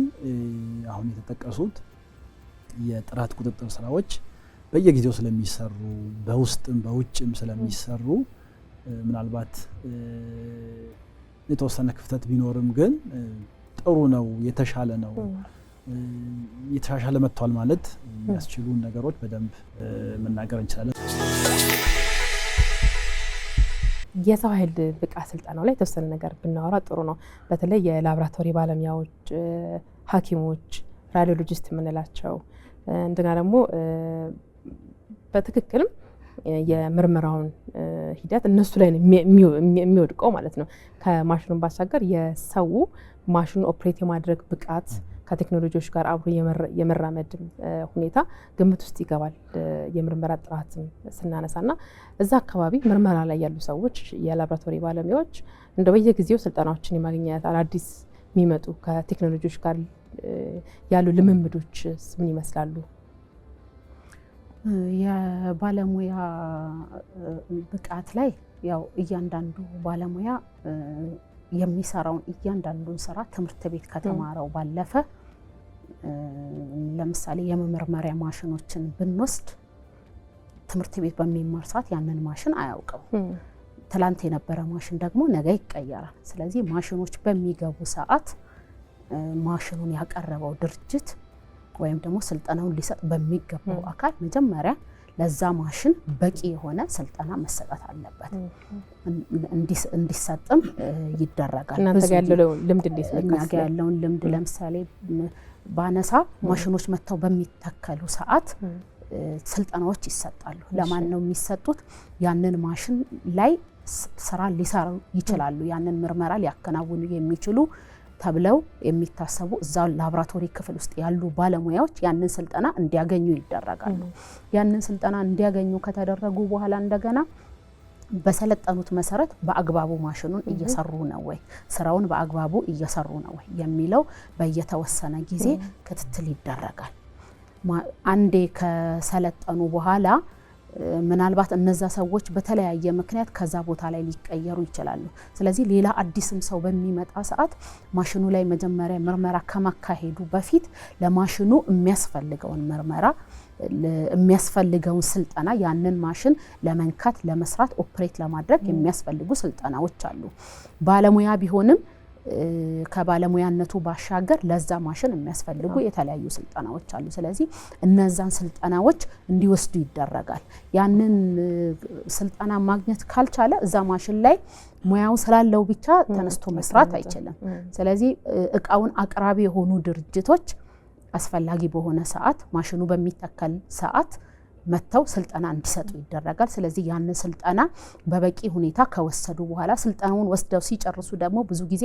አሁን የተጠቀሱት የጥራት ቁጥጥር ስራዎች በየጊዜው ስለሚሰሩ በውስጥም በውጭም ስለሚሰሩ ምናልባት የተወሰነ ክፍተት ቢኖርም ግን ጥሩ ነው፣ የተሻለ ነው፣ የተሻሻለ መጥቷል ማለት የሚያስችሉ ነገሮች በደንብ መናገር እንችላለን። የሰው ኃይል ብቃት ስልጠናው ላይ የተወሰነ ነገር ብናወራ ጥሩ ነው። በተለይ የላቦራቶሪ ባለሙያዎች፣ ሐኪሞች፣ ራዲዮሎጂስት የምንላቸው እንደገና ደግሞ በትክክልም የምርመራውን ሂደት እነሱ ላይ የሚወድቀው ማለት ነው። ከማሽኑን ባሻገር የሰው ማሽኑን ኦፕሬት የማድረግ ብቃት ከቴክኖሎጂዎች ጋር አብሮ የመራመድ ሁኔታ ግምት ውስጥ ይገባል። የምርመራ ጥራትም ስናነሳና እዛ አካባቢ ምርመራ ላይ ያሉ ሰዎች የላቦራቶሪ ባለሙያዎች እንደ በየጊዜው ስልጠናዎችን የማግኘት አዳዲስ የሚመጡ ከቴክኖሎጂዎች ጋር ያሉ ልምምዶች ምን ይመስላሉ? የባለሙያ ብቃት ላይ ያው እያንዳንዱ ባለሙያ የሚሰራውን እያንዳንዱን ስራ ትምህርት ቤት ከተማረው ባለፈ ለምሳሌ የመመርመሪያ ማሽኖችን ብንወስድ ትምህርት ቤት በሚማር ሰዓት ያንን ማሽን አያውቀው። ትላንት የነበረ ማሽን ደግሞ ነገ ይቀየራል። ስለዚህ ማሽኖች በሚገቡ ሰዓት ማሽኑን ያቀረበው ድርጅት ወይም ደግሞ ስልጠናውን ሊሰጥ በሚገባው አካል መጀመሪያ ለዛ ማሽን በቂ የሆነ ስልጠና መሰጠት አለበት። እንዲሰጥም ይደረጋል። እናንተ ጋር ያለው ልምድ እንዴት ነው? እኛ ጋር ያለውን ልምድ ለምሳሌ ባነሳ ማሽኖች መጥተው በሚተከሉ ሰዓት ስልጠናዎች ይሰጣሉ። ለማን ነው የሚሰጡት? ያንን ማሽን ላይ ስራ ሊሰሩ ይችላሉ፣ ያንን ምርመራ ሊያከናውኑ የሚችሉ ተብለው የሚታሰቡ እዛው ላቦራቶሪ ክፍል ውስጥ ያሉ ባለሙያዎች ያንን ስልጠና እንዲያገኙ ይደረጋሉ። ያንን ስልጠና እንዲያገኙ ከተደረጉ በኋላ እንደገና በሰለጠኑት መሰረት በአግባቡ ማሽኑን እየሰሩ ነው ወይ፣ ስራውን በአግባቡ እየሰሩ ነው ወይ የሚለው በየተወሰነ ጊዜ ክትትል ይደረጋል። አንዴ ከሰለጠኑ በኋላ ምናልባት እነዛ ሰዎች በተለያየ ምክንያት ከዛ ቦታ ላይ ሊቀየሩ ይችላሉ። ስለዚህ ሌላ አዲስም ሰው በሚመጣ ሰዓት ማሽኑ ላይ መጀመሪያ ምርመራ ከማካሄዱ በፊት ለማሽኑ የሚያስፈልገውን ምርመራ የሚያስፈልገውን ስልጠና ያንን ማሽን ለመንካት፣ ለመስራት፣ ኦፕሬት ለማድረግ የሚያስፈልጉ ስልጠናዎች አሉ። ባለሙያ ቢሆንም ከባለሙያነቱ ባሻገር ለዛ ማሽን የሚያስፈልጉ የተለያዩ ስልጠናዎች አሉ። ስለዚህ እነዛን ስልጠናዎች እንዲወስዱ ይደረጋል። ያንን ስልጠና ማግኘት ካልቻለ እዛ ማሽን ላይ ሙያው ስላለው ብቻ ተነስቶ መስራት አይችልም። ስለዚህ እቃውን አቅራቢ የሆኑ ድርጅቶች አስፈላጊ በሆነ ሰዓት ማሽኑ በሚተከል ሰዓት መተው ስልጠና እንዲሰጡ ይደረጋል። ስለዚህ ያንን ስልጠና በበቂ ሁኔታ ከወሰዱ በኋላ ስልጠናውን ወስደው ሲጨርሱ ደግሞ ብዙ ጊዜ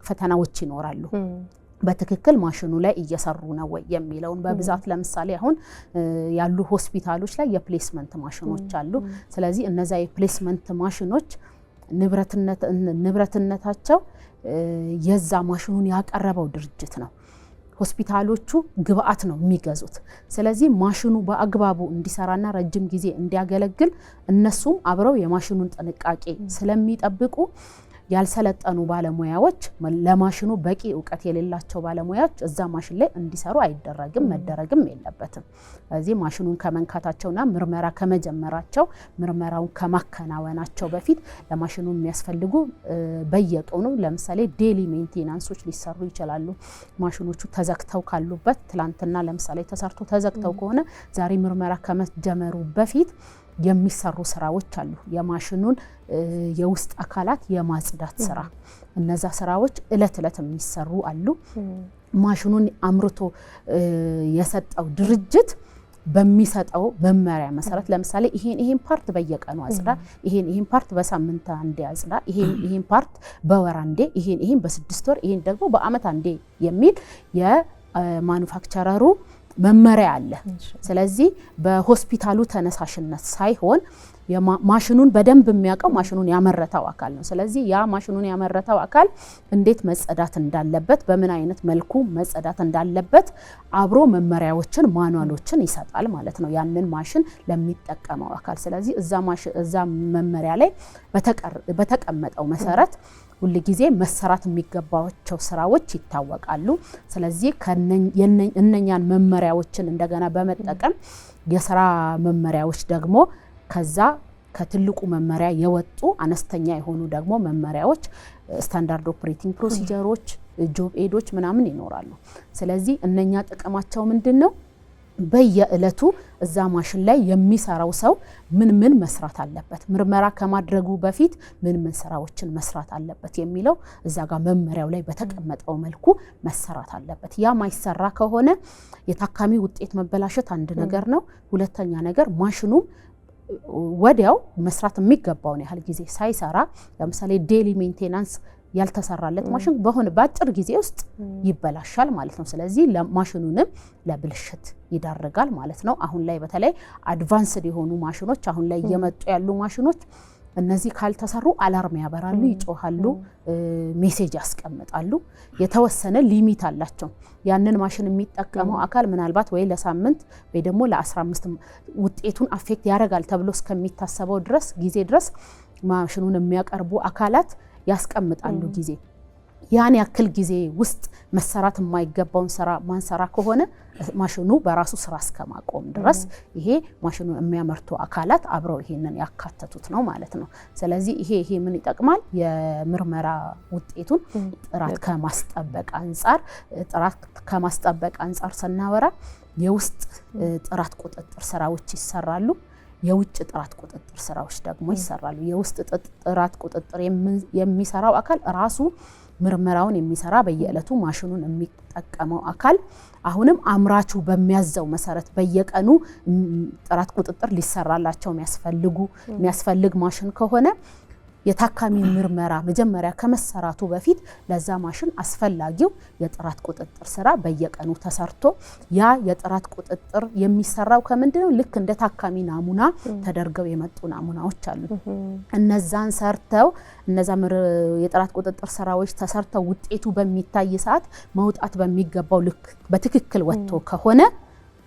ፈተናዎች ይኖራሉ። በትክክል ማሽኑ ላይ እየሰሩ ነው ወይ የሚለውን በብዛት ለምሳሌ አሁን ያሉ ሆስፒታሎች ላይ የፕሌስመንት ማሽኖች አሉ። ስለዚህ እነዛ የፕሌስመንት ማሽኖች ንብረትነታቸው የዛ ማሽኑን ያቀረበው ድርጅት ነው። ሆስፒታሎቹ ግብአት ነው የሚገዙት። ስለዚህ ማሽኑ በአግባቡ እንዲሰራና ረጅም ጊዜ እንዲያገለግል እነሱም አብረው የማሽኑን ጥንቃቄ ስለሚጠብቁ ያልሰለጠኑ ባለሙያዎች ለማሽኑ በቂ እውቀት የሌላቸው ባለሙያዎች እዛ ማሽን ላይ እንዲሰሩ አይደረግም፣ መደረግም የለበትም። ስለዚህ ማሽኑን ከመንካታቸውና ምርመራ ከመጀመራቸው ምርመራውን ከማከናወናቸው በፊት ለማሽኑ የሚያስፈልጉ በየቀኑ ለምሳሌ ዴሊ ሜንቴናንሶች ሊሰሩ ይችላሉ። ማሽኖቹ ተዘግተው ካሉበት ትላንትና ለምሳሌ ተሰርቶ ተዘግተው ከሆነ ዛሬ ምርመራ ከመጀመሩ በፊት የሚሰሩ ስራዎች አሉ። የማሽኑን የውስጥ አካላት የማጽዳት ስራ፣ እነዛ ስራዎች እለት የሚሰሩ አሉ። ማሽኑን አምርቶ የሰጠው ድርጅት በሚሰጠው መመሪያ መሰረት ለምሳሌ ይሄን ፓርት በየቀኑ አጽዳ፣ ይሄን ፓርት በሳምንት አንዴ አጽዳ፣ ይሄን ፓርት በወር አንዴ፣ ይሄን በ6 ወር፣ ይሄን ደግሞ በአመት አንዴ የሚል የማኑፋክቸረሩ መመሪያ አለ። ስለዚህ በሆስፒታሉ ተነሳሽነት ሳይሆን ማሽኑን በደንብ የሚያውቀው ማሽኑን ያመረተው አካል ነው። ስለዚህ ያ ማሽኑን ያመረተው አካል እንዴት መጸዳት እንዳለበት በምን አይነት መልኩ መጸዳት እንዳለበት አብሮ መመሪያዎችን ማኑዋሎችን ይሰጣል ማለት ነው ያንን ማሽን ለሚጠቀመው አካል። ስለዚህ እዛ መመሪያ ላይ በተቀመጠው መሰረት ሁሉ ጊዜ መሰራት የሚገባቸው ስራዎች ይታወቃሉ። ስለዚህ እነኛን መመሪያዎችን እንደገና በመጠቀም የስራ መመሪያዎች ደግሞ ከዛ ከትልቁ መመሪያ የወጡ አነስተኛ የሆኑ ደግሞ መመሪያዎች ስታንዳርድ ኦፕሬቲንግ ፕሮሲጀሮች ጆብ ኤዶች ምናምን ይኖራሉ። ስለዚህ እነኛ ጥቅማቸው ምንድነው? በየእለቱ እዛ ማሽን ላይ የሚሰራው ሰው ምን መስራት አለበት፣ ምርመራ ከማድረጉ በፊት ምን ስራዎችን መስራት አለበት የሚለው እዛ ጋር መመሪያው ላይ በተቀመጠው መልኩ መሰራት አለበት። ያ ማይሰራ ከሆነ የታካሚ ውጤት መበላሸት አንድ ነገር ነው። ሁለተኛ ነገር ማሽኑ ወዲያው መስራት የሚገባውን ያህል ጊዜ ሳይሰራ ለምሳሌ ዴሊ ሜንቴናንስ ያልተሰራለት ማሽን በሆነ ባጭር ጊዜ ውስጥ ይበላሻል ማለት ነው። ስለዚህ ማሽኑንም ለብልሽት ይዳርጋል ማለት ነው። አሁን ላይ በተለይ አድቫንስድ የሆኑ ማሽኖች አሁን ላይ እየመጡ ያሉ ማሽኖች እነዚህ ካልተሰሩ አላርም ያበራሉ፣ ይጮሃሉ፣ ሜሴጅ ያስቀምጣሉ። የተወሰነ ሊሚት አላቸው። ያንን ማሽን የሚጠቀመው አካል ምናልባት ወይ ለሳምንት ወይ ደግሞ ለ15 ውጤቱን አፌክት ያደርጋል ተብሎ እስከሚታሰበው ጊዜ ድረስ ማሽኑን የሚያቀርቡ አካላት ያስቀምጣሉ ጊዜ። ያን ያክል ጊዜ ውስጥ መሰራት የማይገባውን ስራ ማንሰራ ከሆነ ማሽኑ በራሱ ስራ እስከማቆም ድረስ ይሄ ማሽኑን የሚያመርቱ አካላት አብረው ይሄንን ያካተቱት ነው ማለት ነው። ስለዚህ ይሄ ምን ይጠቅማል? የምርመራ ውጤቱን ጥራት ከማስጠበቅ አንፃር ስናወራ የውስጥ ጥራት ቁጥጥር ስራዎች ይሰራሉ። የውጭ ጥራት ቁጥጥር ስራዎች ደግሞ ይሰራሉ። የውስጥ ጥራት ቁጥጥር የሚሰራው አካል ራሱ ምርመራውን የሚሰራ በየዕለቱ ማሽኑን የሚጠቀመው አካል አሁንም አምራቹ በሚያዘው መሰረት በየቀኑ ጥራት ቁጥጥር ሊሰራላቸው የሚያስፈልግ ማሽን ከሆነ የታካሚ ምርመራ መጀመሪያ ከመሰራቱ በፊት ለዛ ማሽን አስፈላጊው የጥራት ቁጥጥር ስራ በየቀኑ ተሰርቶ ያ የጥራት ቁጥጥር የሚሰራው ከምንድነው? ልክ እንደ ታካሚ ናሙና ተደርገው የመጡ ናሙናዎች አሉ። እነዛን ሰርተው የጥራት ቁጥጥር ስራዎች ተሰርተው ውጤቱ በሚታይ ሰዓት መውጣት በሚገባው ልክ በትክክል ወጥቶ ከሆነ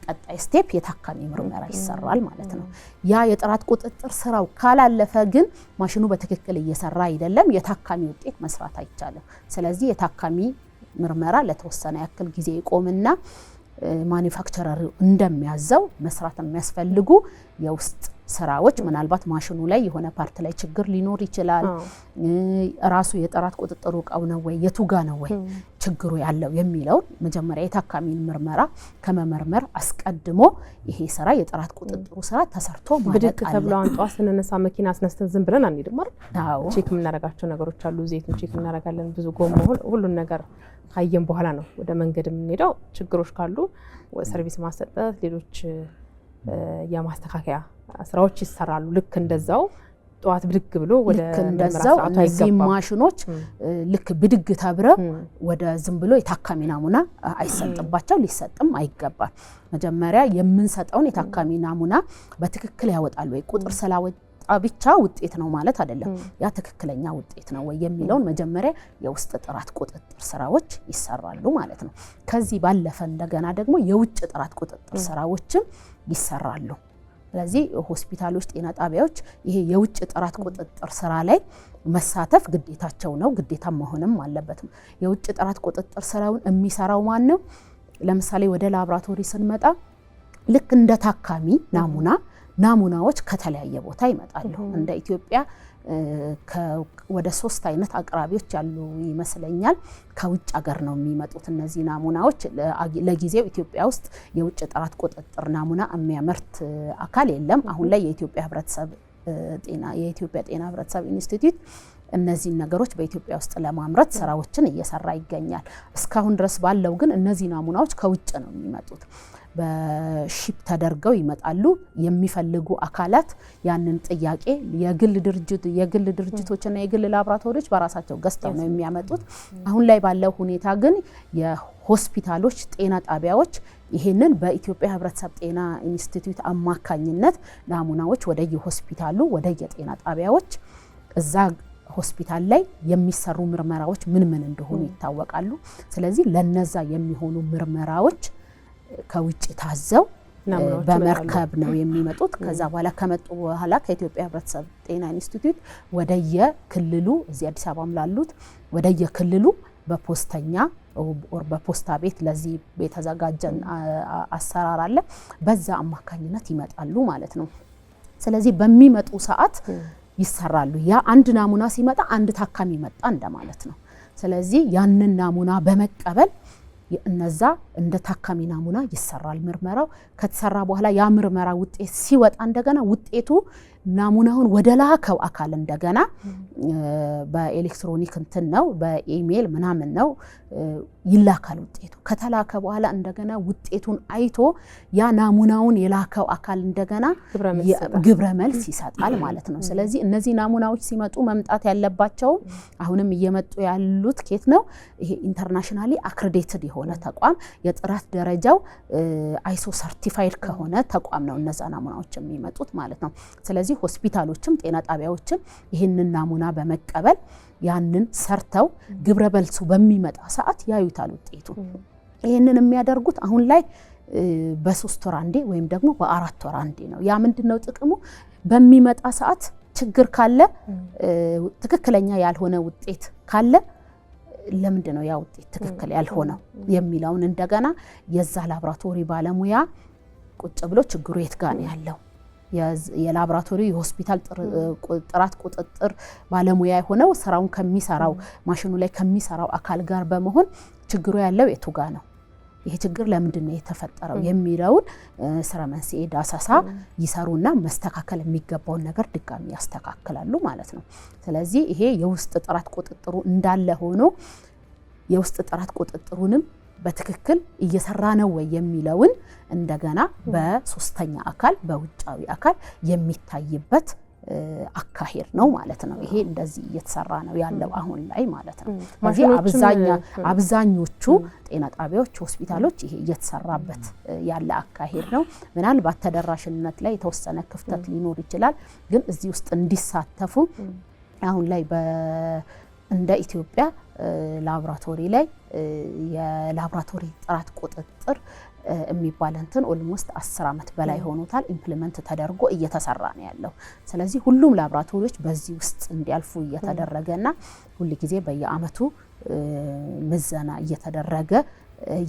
ቀጣይ ስቴፕ የታካሚ ምርመራ ይሰራል ማለት ነው። ያ የጥራት ቁጥጥር ስራው ካላለፈ ግን ማሽኑ በትክክል እየሰራ አይደለም፣ የታካሚ ውጤት መስራት አይቻልም። ስለዚህ የታካሚ ምርመራ ለተወሰነ ያክል ጊዜ ይቆምና ማኒፋክቸረር እንደሚያዘው መስራት የሚያስፈልጉ የውስጥ ስራዎች ምናልባት ማሽኑ ላይ የሆነ ፓርት ላይ ችግር ሊኖር ይችላል። ራሱ የጥራት ቁጥጥሩ እቃው ነው ወይ የቱጋ ነው ወይ ችግሩ ያለው የሚለው መጀመሪያ የታካሚን ምርመራ ከመመርመር አስቀድሞ ይሄ ስራ የጥራት ቁጥጥሩ ስራ ተሰርቶ ማለት አለ። ብድግ ተብሎ አንጧስ ስንነሳ መኪና አስነስተን ዝም ብለን አንሄድም አይደል? ቼክ የምናደርጋቸው ነገሮች አሉ። ዘይቱን ቼክ እናደርጋለን። ብዙ ጎማ ሁሉን ነገር ካየን በኋላ ነው ወደ መንገድ የምንሄደው። ችግሮች ካሉ ሰርቪስ ማሰጠት፣ ሌሎች የማስተካከያ ስራዎች ይሰራሉ። ልክ እንደዛው ጧት ብድግ ብሎ ወደ እንደዛው እነዚህ ማሽኖች ልክ ብድግ ተብረው ወደ ዝም ብሎ የታካሚ ናሙና አይሰጥባቸው፣ ሊሰጥም አይገባም። መጀመሪያ የምንሰጠውን የታካሚ ናሙና በትክክል ያወጣሉ ወይ ቁጥር ስላወጣ ብቻ ውጤት ነው ማለት አይደለም። ያ ትክክለኛ ውጤት ነው ወይ የሚለውን መጀመሪያ የውስጥ ጥራት ቁጥጥር ስራዎች ይሰራሉ ማለት ነው። ከዚህ ባለፈ እንደገና ደግሞ የውጭ ጥራት ቁጥጥር ስራዎችም ይሰራሉ። ስለዚህ ሆስፒታሎች፣ ጤና ጣቢያዎች ይሄ የውጭ ጥራት ቁጥጥር ስራ ላይ መሳተፍ ግዴታቸው ነው፣ ግዴታ መሆንም አለበት። የውጭ ጥራት ቁጥጥር ስራውን የሚሰራው ማን ነው? ለምሳሌ ወደ ላቦራቶሪ ስንመጣ ልክ እንደ ታካሚ ናሙናዎች ከተለያየ ቦታ ይመጣሉ። እንደ ኢትዮጵያ ወደ 3 አይነት አቅራቢዎች ያሉ ይመስለኛል። ከውጭ ሀገር ነው የሚመጡት እነዚህ ናሙናዎች። ለጊዜው ኢትዮጵያ ውስጥ የውጭ ጥራት ቁጥጥር ናሙና የሚያመርት አካል የለም። አሁን ላይ የኢትዮጵያ ጤና ህብረተሰብ ኢንስቲትዩት እነዚህ ነገሮች በኢትዮጵያ ውስጥ ለማምረት ስራዎችን እየሰራ ይገኛል። እስካሁን ድረስ ባለው ግን እነዚህ ናሙናዎች ከውጭ ነው የሚመጡት። በሺፕ ተደርገው ይመጣሉ። የሚፈልጉ አካላት ያንን ጥያቄ የግል ድርጅቶችና የግል ላቦራቶሪዎች በራሳቸው ገዝተው ነው የሚያመጡት። አሁን ላይ ባለው ሁኔታ ግን የሆስፒታሎች ጤና ጣቢያዎች ይሄንን በኢትዮጵያ ህብረተሰብ ጤና ኢንስቲትዩት አማካኝነት ናሙናዎች ወደየሆስፒታሉ ወደየጤና ጣቢያዎች እዛ ሆስፒታል ላይ የሚሰሩ ምርመራዎች ምን እንደሆኑ ይታወቃሉ። ስለዚህ ለነዛ የሚሆኑ ምርመራዎች ከውጭ ታዘው በመርከብ ነው የሚመጡት። ከዛ በኋላ ከመጡ በኋላ ከኢትዮጵያ ህብረተሰብ ጤና ኢንስቲትዩት ወደየክልሉ እዚህ አዲስ አበባም ላሉት ወደየክልሉ በፖስተኛ ኦር በፖስታ ቤት ለዚህ የተዘጋጀ አሰራር አለ። በዛ አማካኝነት ይመጣሉ ማለት ነው። ስለዚህ በሚመጡ ሰዓት ይሰራሉ። ያ አንድ ናሙና ሲመጣ አንድ ታካሚ መጣ እንደማለት ነው። ስለዚህ ያንን ናሙና በመቀበል እነዛ እንደ ታካሚ ናሙና ይሰራል። ምርመራው ከተሰራ በኋላ ያ ምርመራ ውጤት ሲወጣ እንደገና ውጤቱ ናሙናውን ወደ ላከው አካል እንደገና በኤሌክትሮኒክ እንትን ነው በኢሜል ምናምን ነው ይላካል። ውጤቱ ከተላከ በኋላ እንደገና ውጤቱን አይቶ ያ ናሙናውን የላከው አካል እንደገና ግብረ መልስ ይሰጣል ማለት ነው። ስለዚህ እነዚህ ናሙናዎች ሲመጡ መምጣት ያለባቸው አሁንም እየመጡ ያሉት ኬት ነው ይሄ ኢንተርናሽናሊ አክሬዲትድ የሆነ ተቋም የጥራት ደረጃው አይሶ ሰርቲፋይድ ከሆነ ተቋም ነው እነዛ ናሙናዎች የሚመጡት ማለት ነው። ስለዚህ ሆስፒታሎችም ጤና ጣቢያዎችም ይህንን ናሙና በመቀበል ያንን ሰርተው ግብረ መልሱ በሚመጣ ሰዓት ያዩታል ውጤቱ። ይህንን የሚያደርጉት አሁን ላይ በ3 ወር አንዴ ወይም ደግሞ በ4 ወር አንዴ ነው። ያ ምንድነው ጥቅሙ? በሚመጣ ሰዓት ችግር ካለ ትክክለኛ ያልሆነ ውጤት ካለ ለምንድነው ያ ውጤት ትክክል ያልሆነው የሚለውን እንደገና የዛ ላቦራቶሪ ባለሙያ ቁጭ ብሎ ችግሩ የት ጋር ነው ያለው የላቦራቶሪ የሆስፒታል ጥራት ቁጥጥር ባለሙያ የሆነው ስራውን ከሚሰራው ማሽኑ ላይ ከሚሰራው አካል ጋር በመሆን ችግሩ ያለው የቱ ጋር ነው፣ ይሄ ችግር ለምንድን ነው የተፈጠረው የሚለውን ስራ መንስኤ ዳሰሳ ይሰሩና መስተካከል የሚገባውን ነገር ድጋሚ ያስተካክላሉ ማለት ነው። ስለዚህ ይሄ የውስጥ ጥራት ቁጥጥሩ እንዳለ ሆኖ የውስጥ ጥራት ቁጥጥሩንም በትክክል እየሰራ ነው ወይ የሚለውን እንደገና በሶስተኛ አካል በውጫዊ አካል የሚታይበት አካሄድ ነው ማለት ነው። ይሄ እንደዚህ እየተሰራ ነው ያለው አሁን ላይ ማለት ነው። ስለዚህ አብዛኞቹ ጤና ጣቢያዎች ሆስፒታሎች ይሄ እየተሰራበት ያለ አካሄድ ነው። ምናልባት ተደራሽነት ላይ የተወሰነ ክፍተት ሊኖር ይችላል፣ ግን እዚህ ውስጥ እንዲሳተፉ አሁን ላይ እንደ ኢትዮጵያ ላቦራቶሪ ላይ የላቦራቶሪ ጥራት ቁጥጥር የሚባል እንትን ኦልሞስት 10 ዓመት በላይ ሆኖታል ኢምፕሊመንት ተደርጎ እየተሰራ ነው ያለው። ስለዚህ ሁሉም ላቦራቶሪዎች በዚህ ውስጥ እንዲያልፉ እየተደረገና ሁሉ ጊዜ በየአመቱ ምዘና እየተደረገ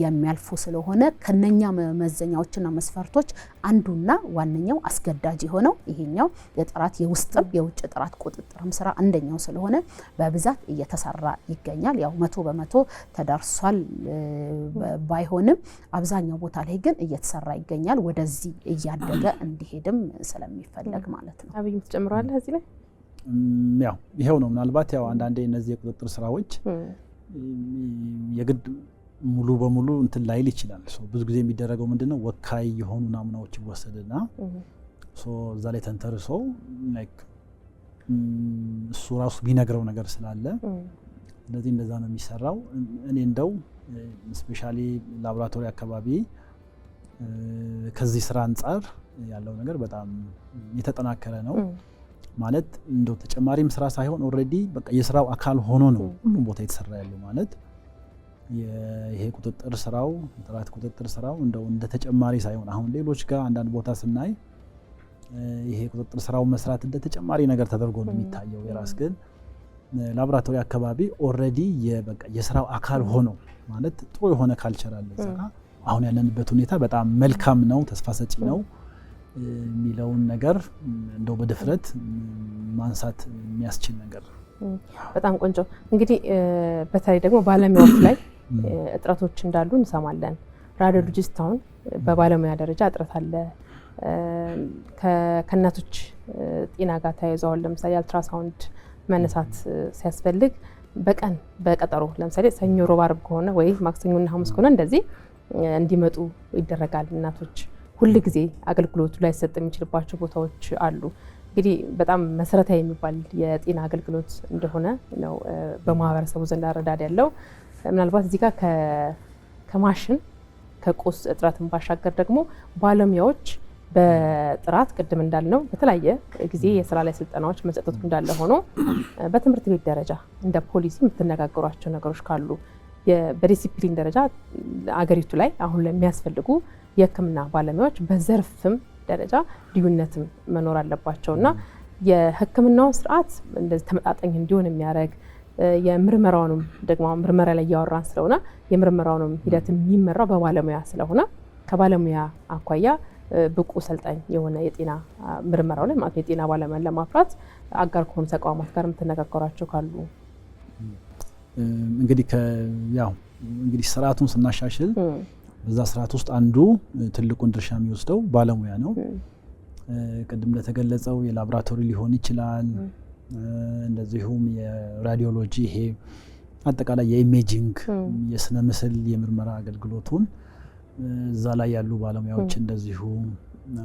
የሚያልፉ ስለሆነ ከነኛ መመዘኛዎችና መስፈርቶች አንዱና ዋነኛው አስገዳጅ የሆነው ይሄኛው የጥራት የውስጥም የውጭ ጥራት ቁጥጥርም ስራ አንደኛው ስለሆነ በብዛት እየተሰራ ይገኛል። ያው 100% ተዳርሷል ባይሆንም አብዛኛው ቦታ ላይ ግን እየተሰራ ይገኛል። ወደዚህ እያደገ እንዲሄድም ስለሚፈለግ ማለት ነው። አብይ ተጨምሯል እዚህ ላይ ያው ይሄው ነው። ምናልባት ያው አንዳንዴ እነዚህ የቁጥጥር ስራዎች የግድ ሙሉ በሙሉ እንትን ላይል ይችላል። ብዙ ጊዜ የሚደረገው ምንድነው ወካይ የሆኑ ናሙናዎች ይወሰድና እዛ ላይ ተንተርሶ ላይክ እሱ ራሱ ቢነግረው ነገር ስላለ ስለዚህ እንደዛ ነው የሚሰራው። እኔ እንደው ስፔሻሊ ላቦራቶሪ አካባቢ ከዚህ ስራ አንጻር ያለው ነገር በጣም የተጠናከረ ነው ማለት እንደው ተጨማሪም ስራ ሳይሆን ኦሬዲ በቃ የስራው አካል ሆኖ ነው ሁሉም ቦታ የተሰራ ያለው ማለት ይሄ ቁጥጥር ስራው ጥራት ቁጥጥር ስራው እንደው እንደ ተጨማሪ ሳይሆን አሁን ሌሎች ጋር አንዳንድ ቦታ ስናይ ይሄ ቁጥጥር ስራው መስራት እንደ ተጨማሪ ነገር ተደርጎ ነው የሚታየው። የራስ ግን ላቦራቶሪ አካባቢ ኦሬዲ የበቃ የስራው አካል ሆኖ ማለት ጥሩ የሆነ ካልቸር አለ እዛ ጋር። አሁን ያለንበት ሁኔታ በጣም መልካም ነው፣ ተስፋ ሰጪ ነው የሚለውን ነገር እንደው በድፍረት ማንሳት የሚያስችል ነገር ነው። በጣም ቆንጆ። እንግዲህ በተለይ ደግሞ ባለሙያዎች ላይ እጥረቶች እንዳሉ እንሰማለን። ራዲዮሎጂስት አሁን በባለሙያ ደረጃ እጥረት አለ። ከእናቶች ጤና ጋር ተያይዘዋል። ለምሳሌ አልትራሳውንድ መነሳት ሲያስፈልግ በቀን በቀጠሮ ለምሳሌ ሰኞ፣ ሮብ፣ ዓርብ ከሆነ ወይ ማክሰኞና ሐሙስ ከሆነ እንደዚህ እንዲመጡ ይደረጋል። እናቶች ሁሉ ጊዜ አገልግሎቱ ላይ ሰጥ የሚችልባቸው ቦታዎች አሉ። እንግዲህ በጣም መሰረታዊ የሚባል የጤና አገልግሎት እንደሆነ ነው በማህበረሰቡ ዘንድ አረዳድ ያለው። ምናልባት እዚህ ጋር ከማሽን ከቁስ እጥረትን ባሻገር ደግሞ ባለሙያዎች በጥራት ቅድም እንዳልነው በተለያየ ጊዜ የስራ ላይ ስልጠናዎች መሰጠቱ እንዳለ ሆኖ በትምህርት ቤት ደረጃ እንደ ፖሊሲ የምትነጋገሯቸው ነገሮች ካሉ በዲሲፕሊን ደረጃ አገሪቱ ላይ አሁን ለሚያስፈልጉ የሕክምና ባለሙያዎች በዘርፍም ደረጃ ልዩነትም መኖር አለባቸውና የሕክምናው ስርዓት እንደዚህ ተመጣጣኝ እንዲሆን የሚያደርግ የምርመራውንም ደግሞ ምርመራ ላይ ያወራን ስለሆነ የምርመራውንም ሂደት የሚመራው በባለሙያ ስለሆነ ከባለሙያ አኳያ ብቁ ሰልጣኝ የሆነ የጤና ምርመራው ላይ ማለት የጤና ባለሙያን ለማፍራት አጋር ከሆኑ ተቋማት ጋር የምትነጋገሯቸው ካሉ እንግዲህ ስርዓቱን ስናሻሽል በዛ ስርዓት ውስጥ አንዱ ትልቁን ድርሻ የሚወስደው ባለሙያ ነው። ቅድም እንደተገለጸው የላቦራቶሪ ሊሆን ይችላል፣ እንደዚሁም የራዲዮሎጂ ይሄ አጠቃላይ የኢሜጂንግ የስነ ምስል የምርመራ አገልግሎቱን እዛ ላይ ያሉ ባለሙያዎች እንደዚሁ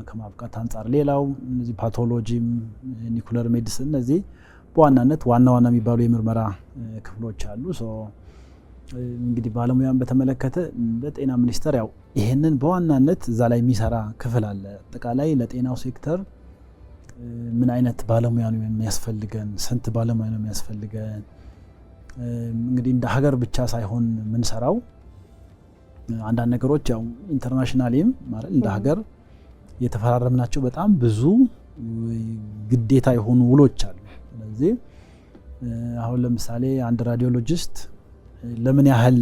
ከማብቃት አንጻር ሌላው እነዚህ ፓቶሎጂም ኒኩለር ሜዲሲን እነዚህ በዋናነት ዋና የሚባሉ የምርመራ ክፍሎች አሉ። እንግዲህ ባለሙያን በተመለከተ በጤና ሚኒስቴር ያው ይሄንን በዋናነት እዛ ላይ የሚሰራ ክፍል አለ። አጠቃላይ ለጤናው ሴክተር ምን አይነት ባለሙያ ነው የሚያስፈልገን፣ ስንት ባለሙያ ነው የሚያስፈልገን፣ እንግዲህ እንደ ሀገር ብቻ ሳይሆን የምንሰራው አንዳንድ ነገሮች ያው ኢንተርናሽናሊም ማለት እንደ ሀገር የተፈራረምናቸው በጣም ብዙ ግዴታ የሆኑ ውሎች አሉ። ስለዚህ አሁን ለምሳሌ አንድ ራዲዮሎጂስት ለምን ያህል